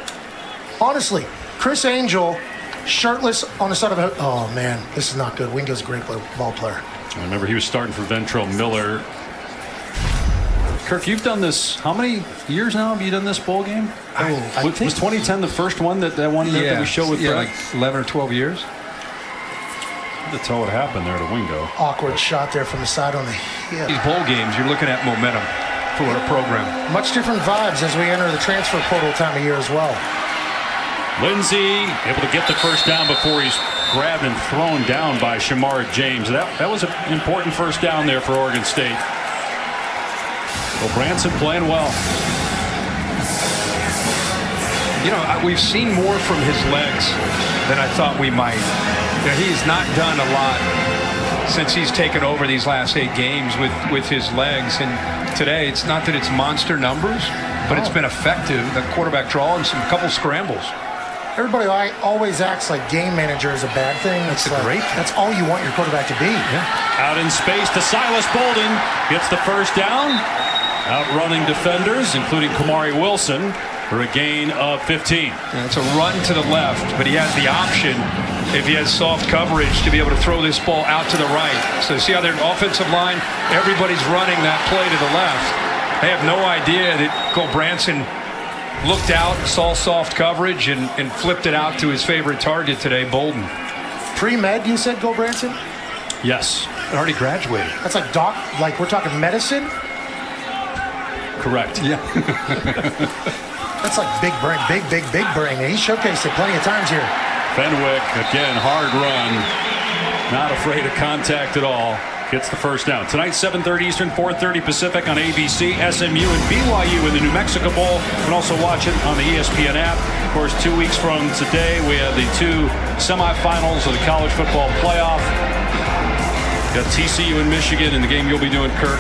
[SPEAKER 1] Honestly, Chris Angel, shirtless on the side of a... Oh, man, this is not good. Wingo's a great ball player.
[SPEAKER 3] I remember he was starting for Ventrell Miller. Kirk, you've done this, how many years now have you done this bowl game? Was 2010 the first one that one that we showed with Brett?
[SPEAKER 4] like 11 or 12 years.
[SPEAKER 3] That's how it happened there to Wingo.
[SPEAKER 1] Awkward shot there from the side on the hip.
[SPEAKER 4] These bowl games, you're looking at momentum for a program.
[SPEAKER 1] Much different vibes as we enter the transfer portal time of year as well.
[SPEAKER 3] Lindsey able to get the first down before he's grabbed and thrown down by Shamar James. That was an important first down there for Oregon State. Well, Branson playing well.
[SPEAKER 4] We've seen more from his legs than I thought we might. He's not done a lot since he's taken over these last 8 games with his legs. And today, it's not that it's monster numbers, but it's been effective. The quarterback draw and a couple scrambles.
[SPEAKER 1] Everybody always acts like game manager is a bad thing.
[SPEAKER 4] That's great.
[SPEAKER 1] That's all you want your quarterback to be.
[SPEAKER 4] Yeah.
[SPEAKER 3] Out in space to Silas Bolden. Gets the first down. Outrunning defenders, including Kamari Wilson, for a gain of 15.
[SPEAKER 4] Yeah, it's a run to the left, but he has the option, if he has soft coverage, to be able to throw this ball out to the right. So see how their offensive line, everybody's running that play to the left. They have no idea that Cole Branson looked out, saw soft coverage, and flipped it out to his favorite target today, Bolden.
[SPEAKER 1] Pre-med, you said, Cole Branson?
[SPEAKER 3] Yes.
[SPEAKER 4] Already graduated.
[SPEAKER 1] That's like we're talking medicine?
[SPEAKER 3] Correct.
[SPEAKER 4] Yeah.
[SPEAKER 1] That's like big brain, big brain. And he showcased it plenty of times here.
[SPEAKER 3] Fenwick, again, hard run. Not afraid of contact at all. Gets the first down. Tonight, 7:30 Eastern, 4:30 Pacific on ABC. SMU and BYU in the New Mexico Bowl. You can also watch it on the ESPN app. Of course, 2 weeks from today, we have the 2 semifinals of the college football playoff. Got TCU and Michigan in the game you'll be doing, Kirk.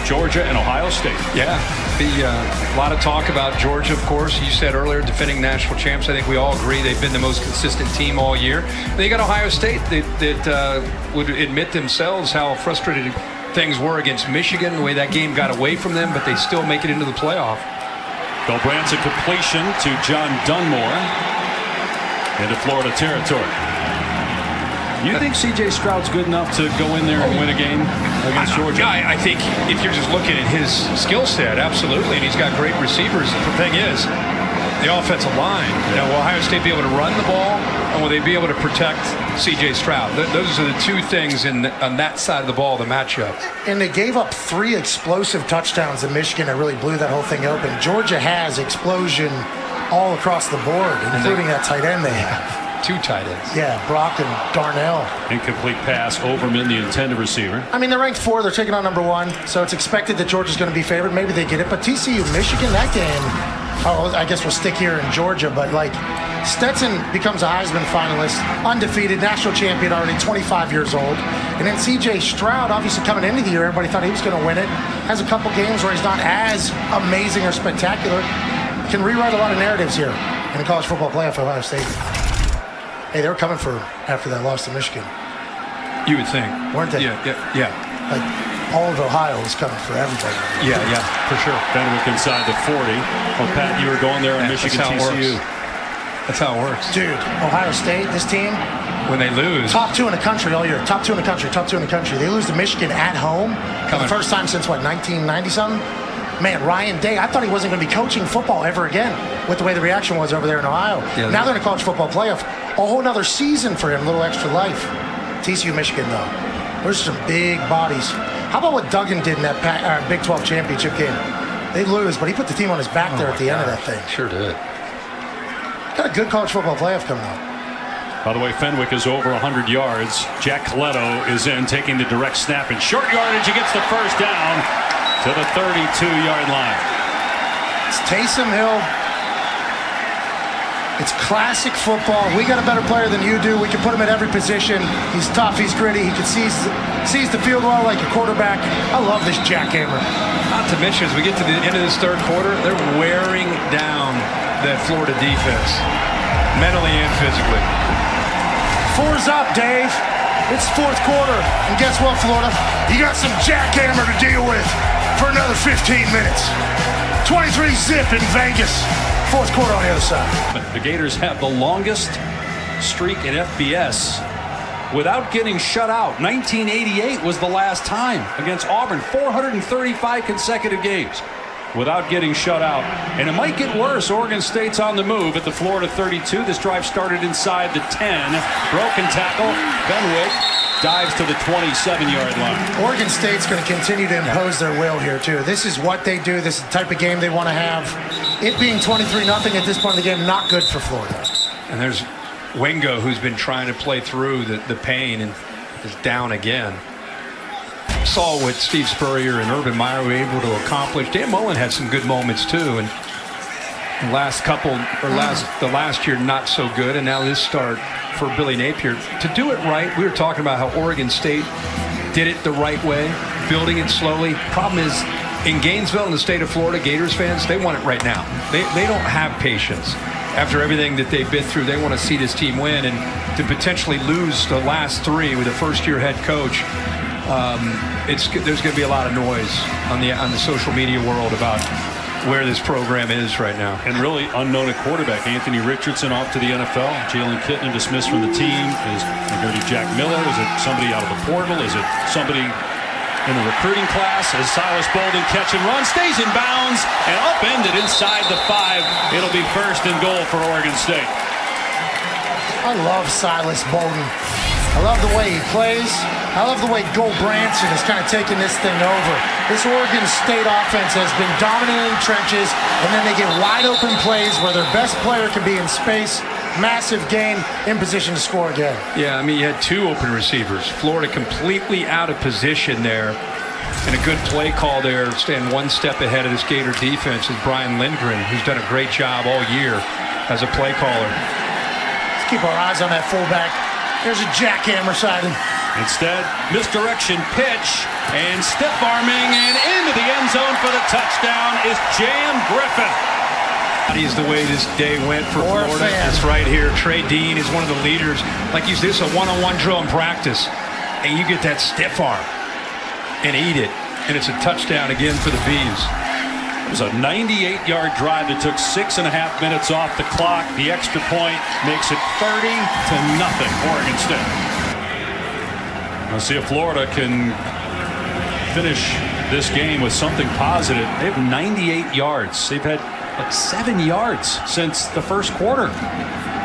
[SPEAKER 3] Georgia and Ohio State.
[SPEAKER 4] Yeah, a lot of talk about Georgia, of course. You said earlier, defending national champs. I think we all agree they've been the most consistent team all year. They got Ohio State that would admit themselves how frustrated things were against Michigan, the way that game got away from them, but they still make it into the playoff.
[SPEAKER 3] Bill Branson completion to John Dunmore into Florida territory. You think C.J. Stroud's good enough to go in there and win a game against Georgia?
[SPEAKER 4] I think if you're just looking at his skill set, absolutely, and he's got great receivers. The thing is, the offensive line. Will Ohio State be able to run the ball, and will they be able to protect C.J. Stroud? Those are the 2 things on that side of the ball, the matchup.
[SPEAKER 1] And they gave up 3 explosive touchdowns in Michigan that really blew that whole thing open. Georgia has explosion all across the board, including that tight end they have.
[SPEAKER 4] 2 tight ends.
[SPEAKER 1] Yeah, Brock and Darnell.
[SPEAKER 3] Incomplete pass. Overman, the intended receiver.
[SPEAKER 1] I mean, they're ranked 4. They're taking on number 1. So it's expected that Georgia's going to be favored. Maybe they get it. But TCU, Michigan, that game, I guess we'll stick here in Georgia. But, Stetson becomes a Heisman finalist, undefeated, national champion already, 25 years old. And then C.J. Stroud, obviously coming into the year, everybody thought he was going to win it. Has a couple games where he's not as amazing or spectacular. Can rewrite a lot of narratives here in the college football playoff for Ohio State. Hey, they were coming for after that loss to Michigan.
[SPEAKER 4] You would think.
[SPEAKER 1] Weren't they?
[SPEAKER 4] Yeah.
[SPEAKER 1] All of Ohio was coming for everybody.
[SPEAKER 4] Yeah, for sure.
[SPEAKER 3] Fenwick inside the 40. Well, Pat, you were going there on Michigan TCU.
[SPEAKER 4] That's how it works.
[SPEAKER 1] Dude, Ohio State, this team.
[SPEAKER 4] When they lose.
[SPEAKER 1] Top 2 in the country all year. Top 2 in the country. They lose to Michigan at home for the first time since, 1990-something? Man, Ryan Day, I thought he wasn't going to be coaching football ever again with the way the reaction was over there in Ohio.
[SPEAKER 4] Yeah,
[SPEAKER 1] now they're in a college football playoff. A whole nother season for him, a little extra life. TCU, Michigan, though. There's some big bodies. How about what Duggan did in that Big 12 championship game? They lose, but he put the team on his back there at the end of that thing.
[SPEAKER 4] Sure did.
[SPEAKER 1] Got a good college football playoff coming up.
[SPEAKER 3] By the way, Fenwick is over 100 yards. Jack Coletto is in, taking the direct snap in short yardage. He gets the first down to the 32-yard line.
[SPEAKER 1] It's Taysom Hill. It's classic football. We got a better player than you do. We can put him at every position. He's tough. He's gritty. He can seize the field well like a quarterback. I love this jackhammer.
[SPEAKER 4] Not to mention, as we get to the end of this third quarter, they're wearing down that Florida defense, mentally and physically.
[SPEAKER 1] 4's up, Dave. It's fourth quarter. And guess what, Florida? You got some jackhammer to deal with for another 15 minutes. 23-zip in Vegas. Fourth quarter on the other side.
[SPEAKER 3] The Gators have the longest streak in FBS without getting shut out. 1988 was the last time against Auburn. 435 consecutive games without getting shut out. And it might get worse. Oregon State's on the move at the Florida 32. This drive started inside the 10. Broken tackle. Fenwick dives to the 27-yard line.
[SPEAKER 1] Oregon State's going to continue to impose their will here, too. This is what they do. This is the type of game they want to have. It being 23-0 at this point in the game, not good for Florida.
[SPEAKER 4] And there's Wingo, who's been trying to play through the pain and is down again. Saw what Steve Spurrier and Urban Meyer were able to accomplish. Dan Mullen had some good moments, too. And the last year, not so good. And now this start for Billy Napier. To do it right, we were talking about how Oregon State did it the right way, building it slowly. Problem is, in Gainesville, in the state of Florida, Gators fans, they want it right now. They don't have patience. After everything that they've been through, they want to see this team win, and to potentially lose the last three with a first-year head coach, there's going to be a lot of noise on the social media world about where this program is right now.
[SPEAKER 3] And really unknown at quarterback. Anthony Richardson off to the NFL. Jalen Kitna dismissed from the team. Is it going to be Jack Miller? Is it somebody out of the portal? Is it somebody in the recruiting class? As Silas Bolden catch and run, stays in bounds and upended inside the 5. It'll be first and goal for Oregon State.
[SPEAKER 1] I love Silas Bolden. I love the way he plays. I love the way Go Branson is kind of taking this thing over. This Oregon State offense has been dominant in the trenches, and then they get wide open plays where their best player can be in space. Massive gain, in position to score again.
[SPEAKER 4] Yeah, I mean, you had two open receivers. Florida completely out of position there. And a good play call there, staying one step ahead of this Gator defense, is Brian Lindgren, who's done a great job all year as a play caller.
[SPEAKER 1] Let's keep our eyes on that fullback. There's a jackhammer sighting.
[SPEAKER 3] Instead, misdirection pitch and stiff arming, and into the end zone for the touchdown is Jam Griffin.
[SPEAKER 4] Is the way this day went for Florida. It's right here. Trey Dean is one of the leaders. Like you said, it's a one-on-one drill in practice, and you get that stiff arm and eat it, and it's a touchdown again for the Beavs.
[SPEAKER 3] It was a 98-yard drive that took 6.5 minutes off the clock. The extra point makes it 30-0 Oregon State. Let's see if Florida can finish this game with something positive. They have 98 yards. They've had like 7 yards since the first quarter.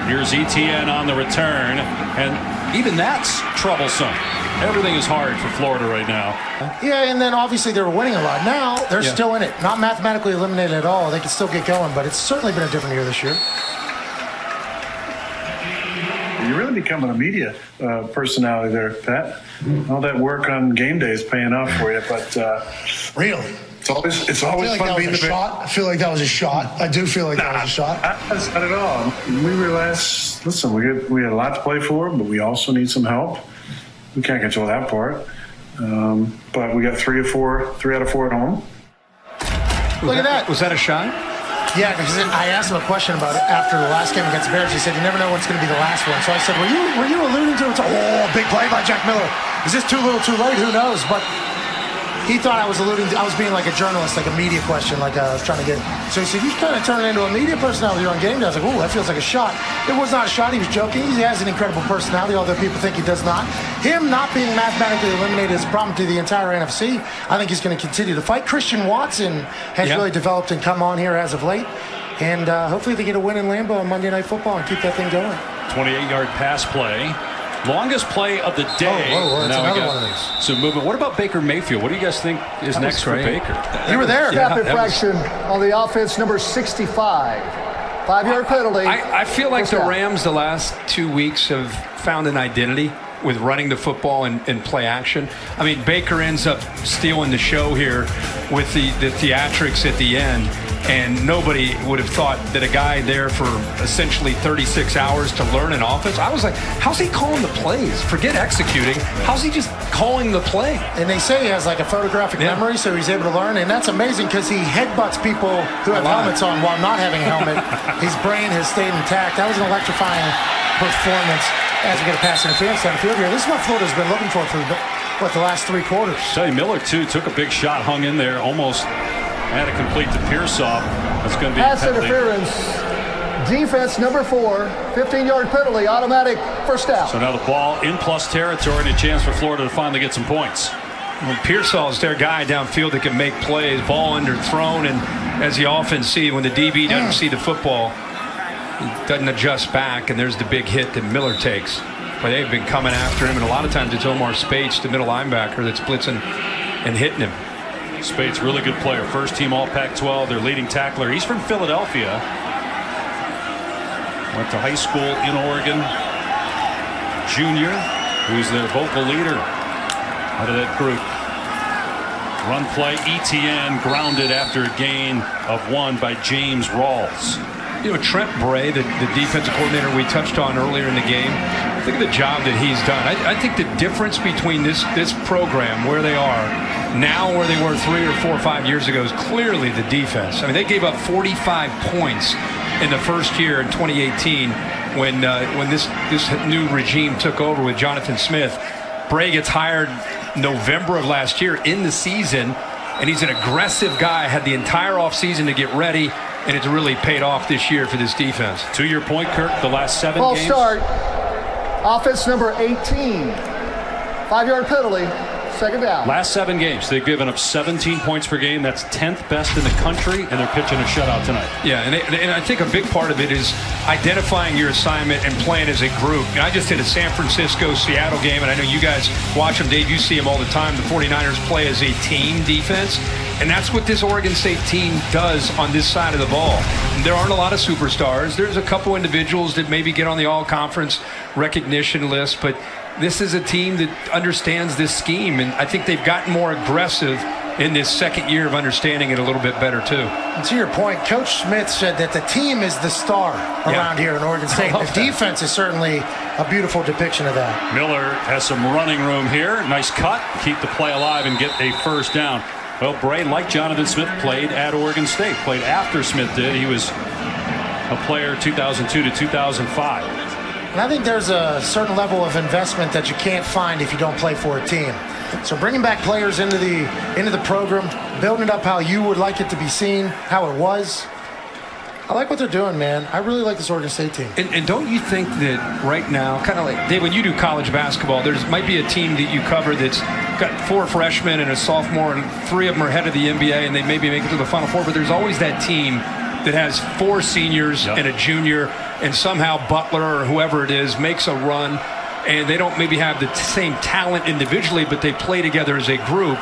[SPEAKER 3] Here's ETN on the return, and even that's troublesome. Everything is hard for Florida right now.
[SPEAKER 1] Yeah, and then obviously they were winning a lot. Now they're still in it. Not mathematically eliminated at all. They can still get going, but it's certainly been a different year this year.
[SPEAKER 10] You're really becoming a media personality there, Pat. All that work on game day is paying off for you, but
[SPEAKER 1] really?
[SPEAKER 10] It's always fun being the
[SPEAKER 1] shot. I feel like that was a shot. I do feel like that was a shot.
[SPEAKER 10] Not at all. We realized, listen, we had a lot to play for, but we also need some help. We can't control that part. But we got 3 out of 4 at home.
[SPEAKER 1] Look at that.
[SPEAKER 4] Was that a shot?
[SPEAKER 1] Yeah, because I asked him a question about it after the last game against the Bears. He said, you never know what's going to be the last one. So I said, were you alluding to it? Big play by Jack Miller. Is this too little too late? Who knows? But he thought I was being like a journalist, like a media question, like I was trying to get. So he said, "You kind of turn into a media personality on game day." I was like, "Ooh, that feels like a shot." It was not a shot. He was joking. He has an incredible personality, although people think he does not. Him not being mathematically eliminated is a problem to the entire NFC. I think he's going to continue to fight. Christian Watson has really developed and come on here as of late. And hopefully they get a win in Lambeau on Monday Night Football and keep that thing going.
[SPEAKER 3] 28-yard pass play. Longest play of the day.
[SPEAKER 1] Whoa, that's
[SPEAKER 3] now
[SPEAKER 1] another one of these.
[SPEAKER 3] Some movement. What about Baker Mayfield? What do you guys think is next for Baker?
[SPEAKER 1] You were there.
[SPEAKER 5] Snap infraction on the offense, number 65. 5-yard penalty.
[SPEAKER 4] I feel like the Rams the last 2 weeks have found an identity with running the football and play action. I mean, Baker ends up stealing the show here with the theatrics at the end. And nobody would have thought that a guy there for essentially 36 hours to learn an offense. I was like, how's he calling the plays? Forget executing. How's he just calling the play?
[SPEAKER 1] And they say he has like a photographic memory, so he's able to learn. And that's amazing because he headbutts people who have helmets on while not having a helmet. His brain has stayed intact. That was an electrifying performance as we get a pass interference down the field here. This is what Florida's been looking for the last 3 quarters.
[SPEAKER 3] Tell you, Miller, too, took a big shot, hung in there, almost had to complete to Pearsall. That's going to be
[SPEAKER 5] pass interference. Defense number 4, 15-yard penalty, automatic first down.
[SPEAKER 3] So now the ball in plus territory and a chance for Florida to finally get some points.
[SPEAKER 4] Well, Pearsall is their guy downfield that can make plays, ball underthrown, and as you often see when the DB doesn't see the football, he doesn't adjust back, and there's the big hit that Miller takes. But they've been coming after him, and a lot of times it's Omar Spates, the middle linebacker, that's blitzing and hitting him.
[SPEAKER 3] Spates, really good player. First team All Pac-12, their leading tackler. He's from Philadelphia. Went to high school in Oregon. Junior, who's their vocal leader out of that group. Run play, ETN grounded after a gain of 1 by James Rawls.
[SPEAKER 4] You know, Trent Bray, the defensive coordinator we touched on earlier in the game, think of the job that he's done. I think the difference between this program, where they are now, where they were 3 or 4 or 5 years ago, is clearly the defense. I mean, they gave up 45 points in the first year in 2018 when this new regime took over with Jonathan Smith. Bray gets hired November of last year in the season, and he's an aggressive guy, had the entire offseason to get ready, and it's really paid off this year for this defense.
[SPEAKER 3] To your point, Kirk, the last 7
[SPEAKER 5] False
[SPEAKER 3] games.
[SPEAKER 5] start. Offense number 18. 5-yard penalty. Second down.
[SPEAKER 3] Last 7 games, they've given up 17 points per game. That's 10th best in the country, and they're pitching a shutout tonight.
[SPEAKER 4] Yeah, and I think a big part of it is identifying your assignment and playing as a group. And I just did a San Francisco-Seattle game, and I know you guys watch them. Dave, you see them all the time. The 49ers play as a team defense, and that's what this Oregon State team does on this side of the ball. And there aren't a lot of superstars. There's a couple individuals that maybe get on the all-conference recognition list, but this is a team that understands this scheme, and I think they've gotten more aggressive in this second year of understanding it a little bit better, too.
[SPEAKER 1] And to your point, Coach Smith said that the team is the star around here in Oregon State. The defense is certainly a beautiful depiction of that.
[SPEAKER 3] Miller has some running room here. Nice cut. Keep the play alive and get a first down. Well, Bray, like Jonathan Smith, played at Oregon State. Played after Smith did. He was a player 2002 to 2005.
[SPEAKER 1] And I think there's a certain level of investment that you can't find if you don't play for a team. So bringing back players into the program, building it up how you would like it to be seen, how it was. I like what they're doing, man. I really like this Oregon State team.
[SPEAKER 4] And don't you think that right now, kind of like, Dave, when you do college basketball, there might be a team that you cover that's got 4 freshmen and a sophomore, and 3 of them are head of the NBA, and they maybe make it to the Final Four, but there's always that team that has 4 seniors and a junior, and somehow Butler or whoever it is makes a run, and they don't maybe have the same talent individually, but they play together as a group.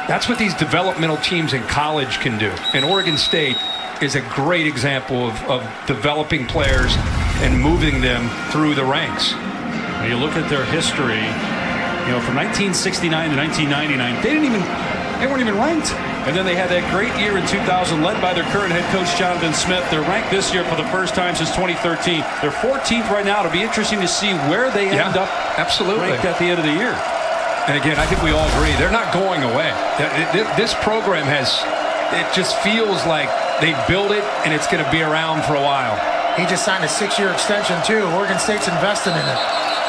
[SPEAKER 4] That's what these developmental teams in college can do. And Oregon State is a great example of developing players and moving them through the ranks.
[SPEAKER 3] When you look at their history, you know, from 1969 to 1999, they weren't even ranked. And then they had that great year in 2000, led by their current head coach, Jonathan Smith. They're ranked this year for the first time since 2013. They're 14th right now. It'll be interesting to see where they end up ranked at the end of the year.
[SPEAKER 4] And again, I think we all agree, they're not going away. This program it just feels like they built it, and it's going to be around for a while.
[SPEAKER 1] He just signed a 6-year extension, too. Oregon State's investing in it.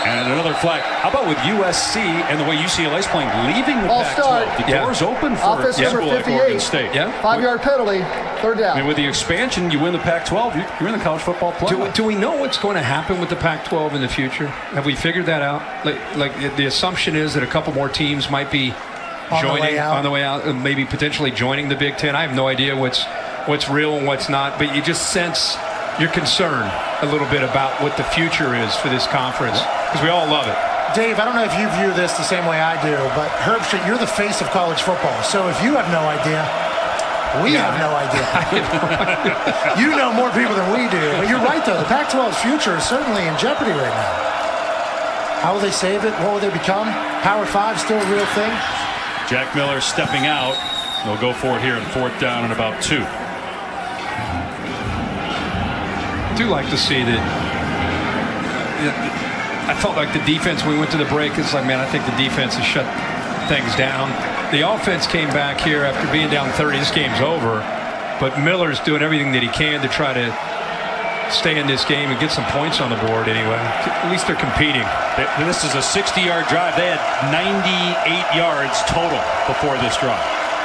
[SPEAKER 3] And another flag. How about with USC and the way UCLA's playing, leaving the
[SPEAKER 5] Ball
[SPEAKER 3] Pac-12?
[SPEAKER 5] start.
[SPEAKER 3] The door's open for
[SPEAKER 5] Offense
[SPEAKER 3] a
[SPEAKER 5] number
[SPEAKER 3] school like
[SPEAKER 5] 58.
[SPEAKER 3] Oregon State.
[SPEAKER 2] Yeah.
[SPEAKER 5] 5-yard penalty, third down.
[SPEAKER 3] I mean, with the expansion, you win the Pac-12, you're in the college football playoff.
[SPEAKER 4] Do we know what's going to happen with the Pac-12 in the future? Have we figured that out? Like the assumption is that a couple more teams might be joining on the way out, and maybe potentially joining the Big Ten. I have no idea what's real and what's not, but you just sense you're concerned a little bit about what the future is for this conference, because we all love it.
[SPEAKER 1] Dave, I don't know if you view this the same way I do, but Herbstreit, you're the face of college football. So if you have no idea, we have no idea. You know more people than we do. But you're right, though. The Pac-12's future is certainly in jeopardy right now. How will they save it? What will they become? Power 5 still a real thing?
[SPEAKER 3] Jack Miller stepping out. They'll go for it here in 4th down and about 2.
[SPEAKER 4] I do like to see that. I felt like the defense, when we went to the break, it's like, man, I think the defense has shut things down. The offense came back here after being down 30. This game's over. But Miller's doing everything that he can to try to stay in this game and get some points on the board anyway. At least they're competing.
[SPEAKER 3] This is a 60-yard drive. They had 98 yards total before this drive.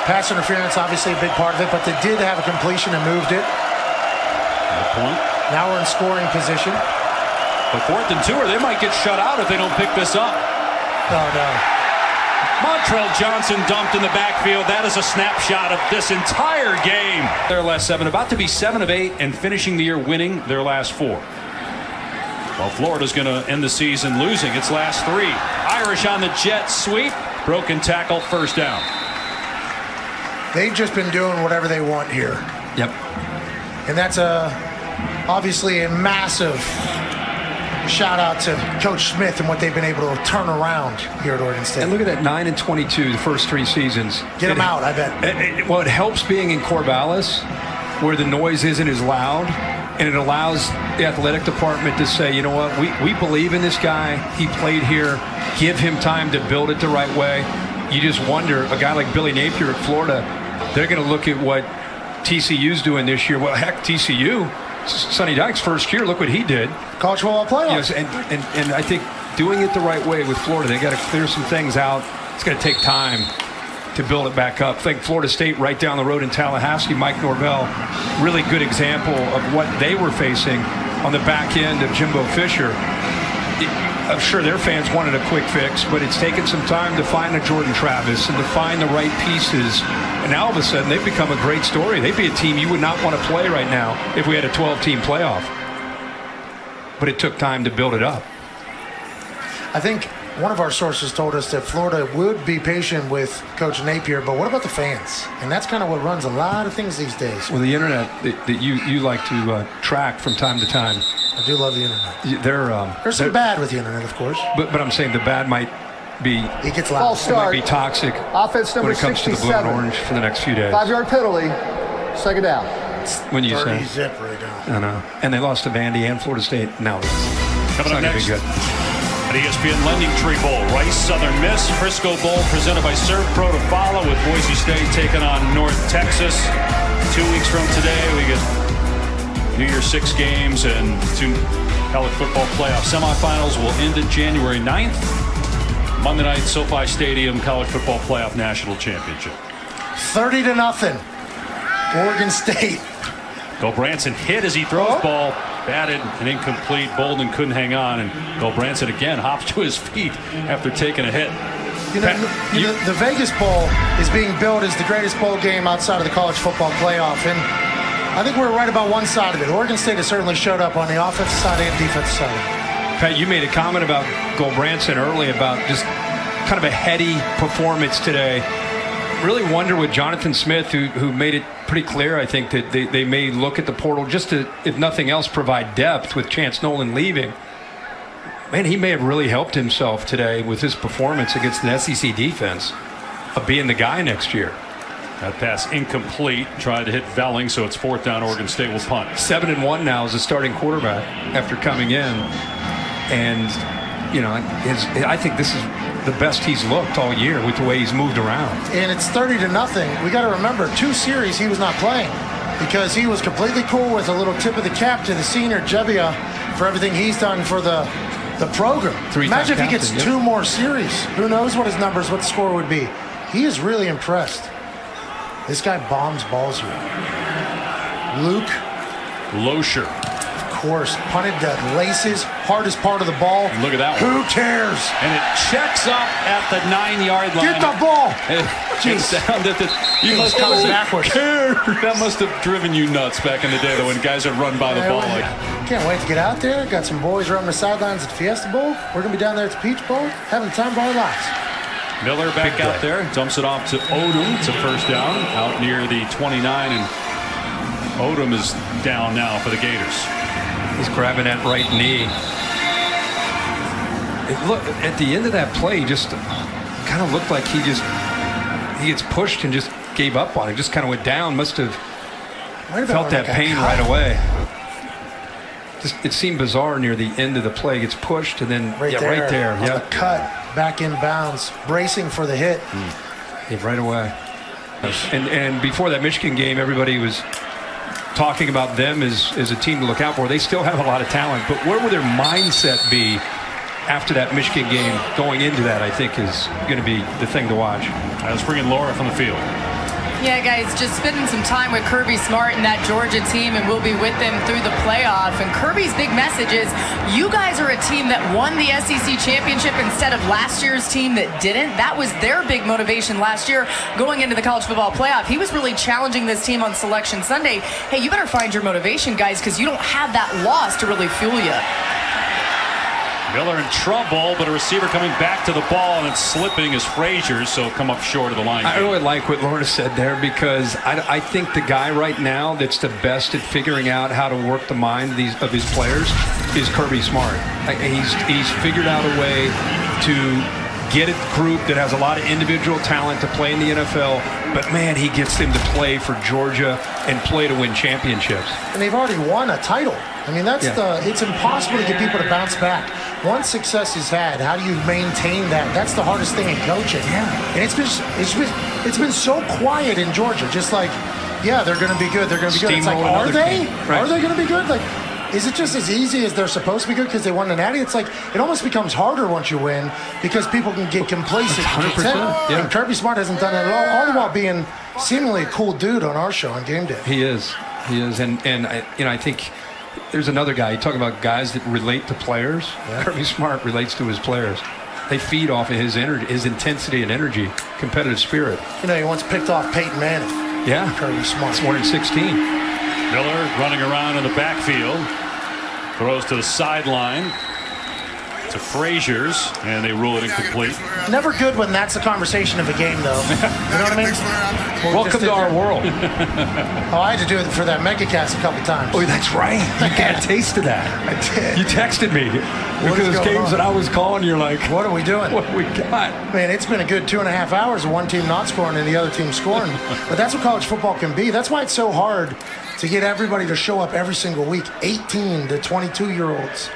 [SPEAKER 1] Pass interference, obviously a big part of it, but they did have a completion and moved it.
[SPEAKER 3] Good point.
[SPEAKER 1] Now we're in scoring position.
[SPEAKER 3] But 4th and 2, or they might get shut out if they don't pick this up.
[SPEAKER 1] Oh, no.
[SPEAKER 3] Montrell Johnson dumped in the backfield. That is a snapshot of this entire game. Their last 7, about to be 7 of 8, and finishing the year winning their last 4. Well, Florida's going to end the season losing its last 3. Irish on the jet sweep. Broken tackle, 1st down.
[SPEAKER 1] They've just been doing whatever they want here.
[SPEAKER 4] Yep.
[SPEAKER 1] And that's obviously a massive shout out to Coach Smith and what they've been able to turn around here at Oregon State.
[SPEAKER 4] And look at that, 9-22 the first 3 seasons.
[SPEAKER 1] Get them out, I bet.
[SPEAKER 4] It helps being in Corvallis, where the noise isn't as loud, and it allows the athletic department to say, you know what, we believe in this guy. He played here. Give him time to build it the right way. You just wonder, a guy like Billy Napier at Florida, they're going to look at what TCU's doing this year. Well, heck, TCU, Sonny Dykes' first year, look what he did.
[SPEAKER 1] College football playoffs.
[SPEAKER 4] Yes, and I think doing it the right way with Florida, they got to clear some things out. It's going to take time to build it back up. I think Florida State right down the road in Tallahassee, Mike Norvell, really good example of what they were facing on the back end of Jimbo Fisher. I'm sure their fans wanted a quick fix, but it's taken some time to find a Jordan Travis and to find the right pieces. And now all of a sudden, they've become a great story. They'd be a team you would not want to play right now if we had a 12-team playoff. But it took time to build it up.
[SPEAKER 1] I think one of our sources told us that Florida would be patient with Coach Napier, but what about the fans? And that's kind of what runs a lot of things these days.
[SPEAKER 4] Well, the internet that you like to track from time to time.
[SPEAKER 1] I do love the internet.
[SPEAKER 4] There's
[SPEAKER 1] some bad with the internet, of course.
[SPEAKER 4] But I'm saying the bad might be.
[SPEAKER 1] It gets loud.
[SPEAKER 4] It might be toxic.
[SPEAKER 5] Offense number
[SPEAKER 4] when it comes
[SPEAKER 5] 67.
[SPEAKER 4] to the blue and orange for the next few days.
[SPEAKER 5] 5-yard penalty, 2nd down.
[SPEAKER 4] When you
[SPEAKER 1] 30
[SPEAKER 4] say.
[SPEAKER 1] zip right now.
[SPEAKER 4] I know. And they lost to Vandy and Florida State. Now it's
[SPEAKER 3] Coming
[SPEAKER 4] not
[SPEAKER 3] up
[SPEAKER 4] going to be
[SPEAKER 3] next,
[SPEAKER 4] good.
[SPEAKER 3] At ESPN Lending Tree Bowl, Rice Southern Miss, Frisco Bowl presented by Serve Pro to follow, with Boise State taking on North Texas. 2 weeks from today, we get New Year's 6 games and 2 college football playoff semifinals will end in January 9th. Monday night, SoFi Stadium, College Football Playoff National Championship.
[SPEAKER 1] 30-0. Oregon State.
[SPEAKER 3] Gulbranson hit as he throws ball, batted and incomplete. Bolden couldn't hang on, and Gulbranson again hops to his feet after taking a hit.
[SPEAKER 1] The Vegas Bowl is being billed as the greatest bowl game outside of the college football playoff, and I think we're right about one side of it. Oregon State has certainly showed up on the offensive side and defensive side.
[SPEAKER 4] Pat, you made a comment about Gulbranson early about just kind of a heady performance today. Really wonder with Jonathan Smith, who made it pretty clear, I think, that they may look at the portal just to, if nothing else, provide depth with Chance Nolan leaving. Man, he may have really helped himself today with his performance against the SEC defense of being the guy next year.
[SPEAKER 3] That pass incomplete. Tried to hit Velling, so it's 4th down. Oregon State will punt.
[SPEAKER 4] 7-1 now as a starting quarterback after coming in. And, you know, I think this is the best he's looked all year with the way he's moved around.
[SPEAKER 1] And it's 30-0. We got to remember, 2 series he was not playing because he was completely cool with a little tip of the cap to the senior Jebbia for everything he's done for the the program. Imagine if he gets
[SPEAKER 4] captain,
[SPEAKER 1] 2 more series. Who knows what his numbers, what the score would be. He is really impressed. This guy bombs balls here. Luke
[SPEAKER 3] Loescher.
[SPEAKER 1] Of course, punted the laces, hardest part of the ball.
[SPEAKER 3] Look at that
[SPEAKER 1] Who
[SPEAKER 3] one.
[SPEAKER 1] cares?
[SPEAKER 3] And it checks up at the 9-yard line.
[SPEAKER 1] Get the ball.
[SPEAKER 3] It sounded that
[SPEAKER 1] He was coming backwards.
[SPEAKER 3] That must have driven you nuts back in the day, though, when guys would run by the ball. Like,
[SPEAKER 1] Can't wait to get out there. Got some boys running the sidelines at the Fiesta Bowl. We're going to be down there at the Peach Bowl, having the time of our lives.
[SPEAKER 3] Miller back out there, dumps it off to Odom. It's a first down out near the 29, and Odom is down now for the Gators.
[SPEAKER 4] He's grabbing that right knee. Look, at the end of that play, just kind of looked like he gets pushed and just gave up on it. Just kind of went down. Must have felt that pain right away. Just it seemed bizarre near the end of the play. Gets pushed and then
[SPEAKER 1] Right there. On
[SPEAKER 4] Yeah,
[SPEAKER 1] the cut, back in bounds, bracing for the hit.
[SPEAKER 4] Yeah, right away. And before that Michigan game, everybody was talking about them as a team to look out for. They still have a lot of talent, but where will their mindset be after that Michigan game going into that, I think, is going to be the thing to watch.
[SPEAKER 3] Let's bring in Laura from the field.
[SPEAKER 6] Yeah, guys, just spending some time with Kirby Smart and that Georgia team, and we'll be with them through the playoff. And Kirby's big message is, you guys are a team that won the SEC championship instead of last year's team that didn't. That was their big motivation last year going into the college football playoff. He was really challenging this team on Selection Sunday. Hey, you better find your motivation, guys, because you don't have that loss to really fuel you.
[SPEAKER 3] Miller in trouble, but a receiver coming back to the ball, and it's slipping as Frazier, so come up short of the line.
[SPEAKER 4] I really like what Laura said there, because I think the guy right now that's the best at figuring out how to work the mind of his players is Kirby Smart. He's figured out a way to get a group that has a lot of individual talent to play in the NFL, but man, he gets them to play for Georgia and play to win championships.
[SPEAKER 1] And they've already won a title. I mean, it's impossible to get people to bounce back. Once success is had, how do you maintain that? That's the hardest thing in coaching.
[SPEAKER 4] Yeah.
[SPEAKER 1] And it's been so quiet in Georgia. Just like, yeah, they're going to be good. They're going to be good. It's like, are they?
[SPEAKER 4] Right.
[SPEAKER 1] Are they going to be good? Like, is it just as easy as they're supposed to be good because they won the Natty? It's like, it almost becomes harder once you win because people can get complacent.
[SPEAKER 4] 100%. Yeah.
[SPEAKER 1] And Kirby Smart hasn't done that at all the while being seemingly a cool dude on our show on game day.
[SPEAKER 4] He is. And I think there's another guy. You talk about guys that relate to players. Yeah. Kirby Smart relates to his players. They feed off of his energy, his intensity and energy, competitive spirit.
[SPEAKER 1] You know, he once picked off Peyton Manning.
[SPEAKER 4] Yeah.
[SPEAKER 1] Kirby Smart.
[SPEAKER 4] It's 116.
[SPEAKER 3] Miller running around in the backfield. Throws to the sideline to Frazier's, and they rule it incomplete.
[SPEAKER 1] Never good when that's the conversation of a game, though. You know what I mean?
[SPEAKER 4] Welcome to our world.
[SPEAKER 1] Oh, I had to do it for that MegaCast a couple times.
[SPEAKER 4] Oh, that's right. You got a taste of that.
[SPEAKER 1] I did.
[SPEAKER 4] You texted me because those games that I was calling, you're like,
[SPEAKER 1] what are we doing?
[SPEAKER 4] What we got?
[SPEAKER 1] Man, it's been a good 2.5 hours of one team not scoring and the other team scoring. But that's what college football can be. That's why it's so hard to get everybody to show up every single week, 18 to 22-year-olds.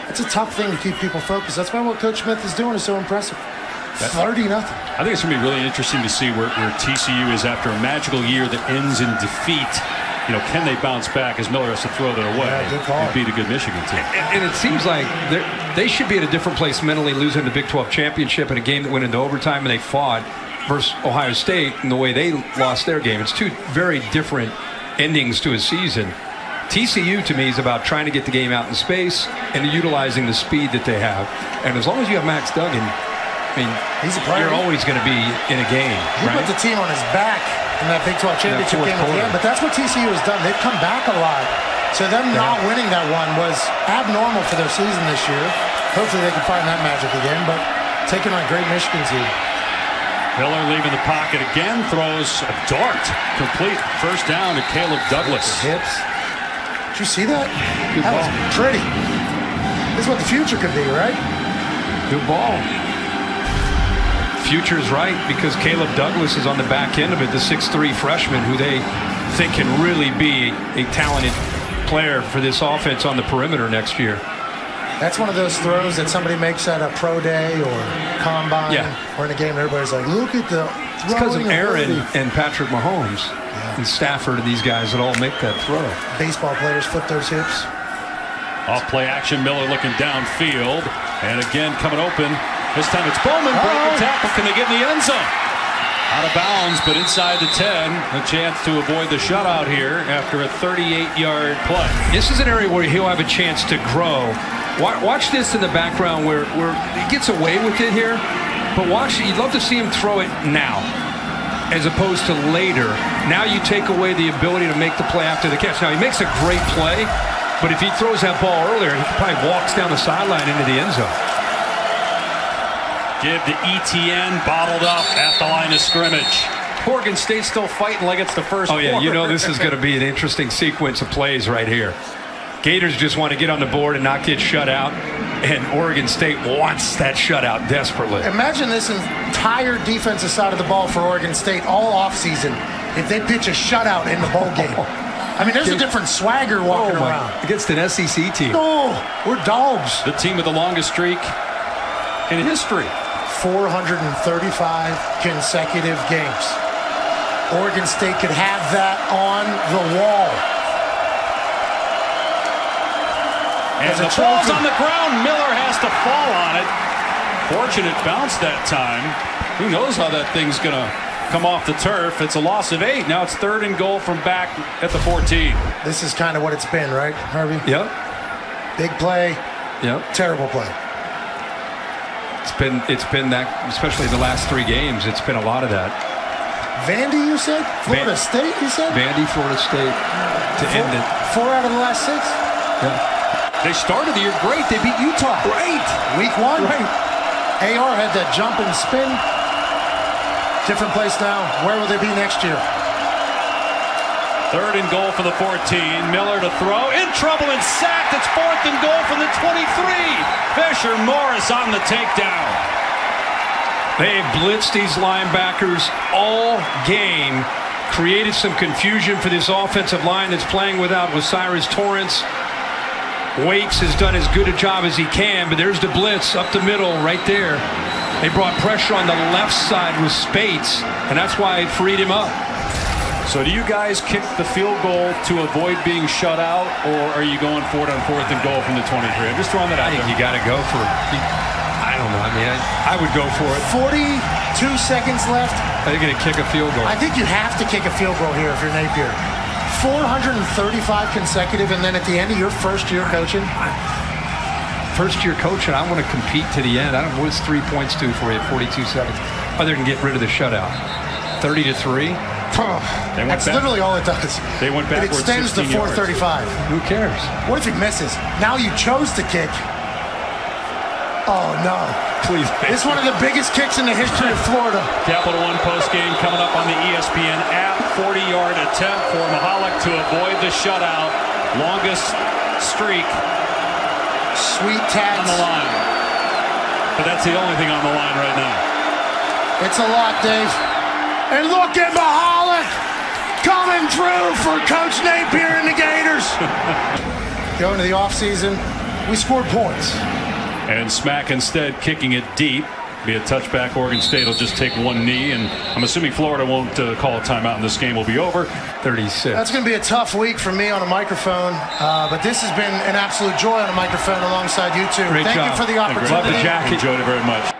[SPEAKER 1] It's a tough thing to keep people focused. That's why what Coach Smith is doing is so impressive. 30-0.
[SPEAKER 3] I think it's going to be really interesting to see where TCU is after a magical year that ends in defeat. You know, can they bounce back as Miller has to throw that away and beat a good Michigan team?
[SPEAKER 4] And it seems like they should be at a different place mentally, losing the Big 12 championship in a game that went into overtime and they fought versus Ohio State and the way they lost their game. It's two very different endings to a season. TCU, to me, is about trying to get the game out in space and utilizing the speed that they have. And as long as you have Max Duggan, I mean, you're always going to be in a game.
[SPEAKER 1] He put the team on his back in that Big 12 championship game at the end. But that's what TCU has done. They've come back a lot. So them not winning that one was abnormal for their season this year. Hopefully they can find that magic again. But taking on a great Michigan team.
[SPEAKER 3] Miller leaving the pocket again, throws a dart. Complete first down to Caleb Douglas.
[SPEAKER 1] Hips. Did you see that? That was pretty. This is what the future could be, right?
[SPEAKER 4] Good ball. Future's right, because Caleb Douglas is on the back end of it, the 6'3" freshman who they think can really be a talented player for this offense on the perimeter next year.
[SPEAKER 1] That's one of those throws that somebody makes at a pro day or combine or in a game. Everybody's like, look at the throwing.
[SPEAKER 4] It's because of Aaron and Patrick Mahomes and Stafford and these guys that all make that throw.
[SPEAKER 1] Baseball players flip those hips.
[SPEAKER 3] Off play action, Miller looking downfield. And again, coming open. This time it's Bowman. Breaking tackle. Can they get in the end zone? Out of bounds, but inside the 10. A chance to avoid the shutout here after a 38-yard play.
[SPEAKER 4] This is an area where he'll have a chance to grow. Watch this in the background where he gets away with it here. But watch, you'd love to see him throw it now as opposed to later. Now you take away the ability to make the play after the catch. Now, he makes a great play, but if he throws that ball earlier, he probably walks down the sideline into the end zone.
[SPEAKER 3] Give to ETN, bottled up at the line of scrimmage.
[SPEAKER 2] Oregon State still fighting like it's the first
[SPEAKER 4] Oh, yeah,
[SPEAKER 2] quarter.
[SPEAKER 4] you know this is going to be an interesting sequence of plays right here. Gators just want to get on the board and not get shut out, and Oregon State wants that shutout desperately.
[SPEAKER 1] Imagine this entire defensive side of the ball for Oregon State all offseason if they pitch a shutout in the bowl game. I mean, there's a different swagger walking around.
[SPEAKER 4] Against an SEC team.
[SPEAKER 1] Oh, we're dogs.
[SPEAKER 3] The team with the longest streak in history.
[SPEAKER 1] 435 consecutive games. Oregon State could have that on the wall.
[SPEAKER 3] And the ball's on the ground. Miller has to fall on it. Fortunate bounce that time. Who knows how that thing's going to come off the turf. It's a loss of 8. Now it's 3rd and goal from back at the 14.
[SPEAKER 1] This is kind of what it's been, right, Harvey?
[SPEAKER 4] Yep.
[SPEAKER 1] Big play.
[SPEAKER 4] Yep.
[SPEAKER 1] Terrible play.
[SPEAKER 4] It's been that, especially the last 3 games. It's been a lot of that.
[SPEAKER 1] Vandy, you said? Florida State, you said?
[SPEAKER 4] Vandy, Florida State to end it.
[SPEAKER 1] 4 out of the last 6?
[SPEAKER 4] Yeah.
[SPEAKER 3] They started the year great. They beat Utah.
[SPEAKER 1] Great. Week 1.
[SPEAKER 4] Right.
[SPEAKER 1] AR had that jump and spin. Different place now. Where will they be next year?
[SPEAKER 3] 3rd and goal for the 14. Miller to throw. In trouble and sacked. It's 4th and goal from the 23. Fisher Morris on the takedown.
[SPEAKER 4] They blitzed these linebackers all game. Created some confusion for this offensive line that's playing without Osiris Torrance. Wakes has done as good a job as he can, but there's the blitz up the middle right there. They brought pressure on the left side with Spates, and that's why it freed him up.
[SPEAKER 3] So do you guys kick the field goal to avoid being shut out, or are you going for it on 4th and goal from the 23? I'm just throwing that out
[SPEAKER 4] I think
[SPEAKER 3] there.
[SPEAKER 4] you got to go for it. I don't know. I mean, I would go for it.
[SPEAKER 1] 42 seconds left.
[SPEAKER 4] Are they going to kick a field goal?
[SPEAKER 1] I think you have to kick a field goal here if you're Napier. 435 consecutive, and then at the end of your first year coaching?
[SPEAKER 4] First year coaching, I want to compete to the end. I don't know what's 3 points do for you at 42 seconds, other than get rid of the shutout. 30-3.
[SPEAKER 1] That's literally all it does.
[SPEAKER 3] They went backwards.
[SPEAKER 1] It extends to 435.
[SPEAKER 4] Who cares?
[SPEAKER 1] What if he misses? Now you chose to kick. Oh, no.
[SPEAKER 4] Please.
[SPEAKER 1] It's one of the biggest kicks in the history of Florida.
[SPEAKER 3] Capital One postgame coming up on the ESPN app. 40-yard attempt for Mahalik to avoid the shutout. Longest streak
[SPEAKER 1] Sweet tags.
[SPEAKER 3] on the line. But that's the only thing on the line right now.
[SPEAKER 1] It's a lot, Dave. And look at Mahalik coming through for Coach Napier and the Gators. Going to the offseason, we scored points.
[SPEAKER 3] And Smack instead kicking it deep. Be a touchback. Oregon State will just take one knee, and I'm assuming Florida won't call a timeout, and this game will be over.
[SPEAKER 4] 36.
[SPEAKER 1] That's going to be a tough week for me on a microphone, but this has been an absolute joy on a microphone alongside you two.
[SPEAKER 4] Great
[SPEAKER 1] Thank
[SPEAKER 4] job.
[SPEAKER 1] you for the opportunity.
[SPEAKER 4] Love the jacket.
[SPEAKER 3] Enjoyed it very much.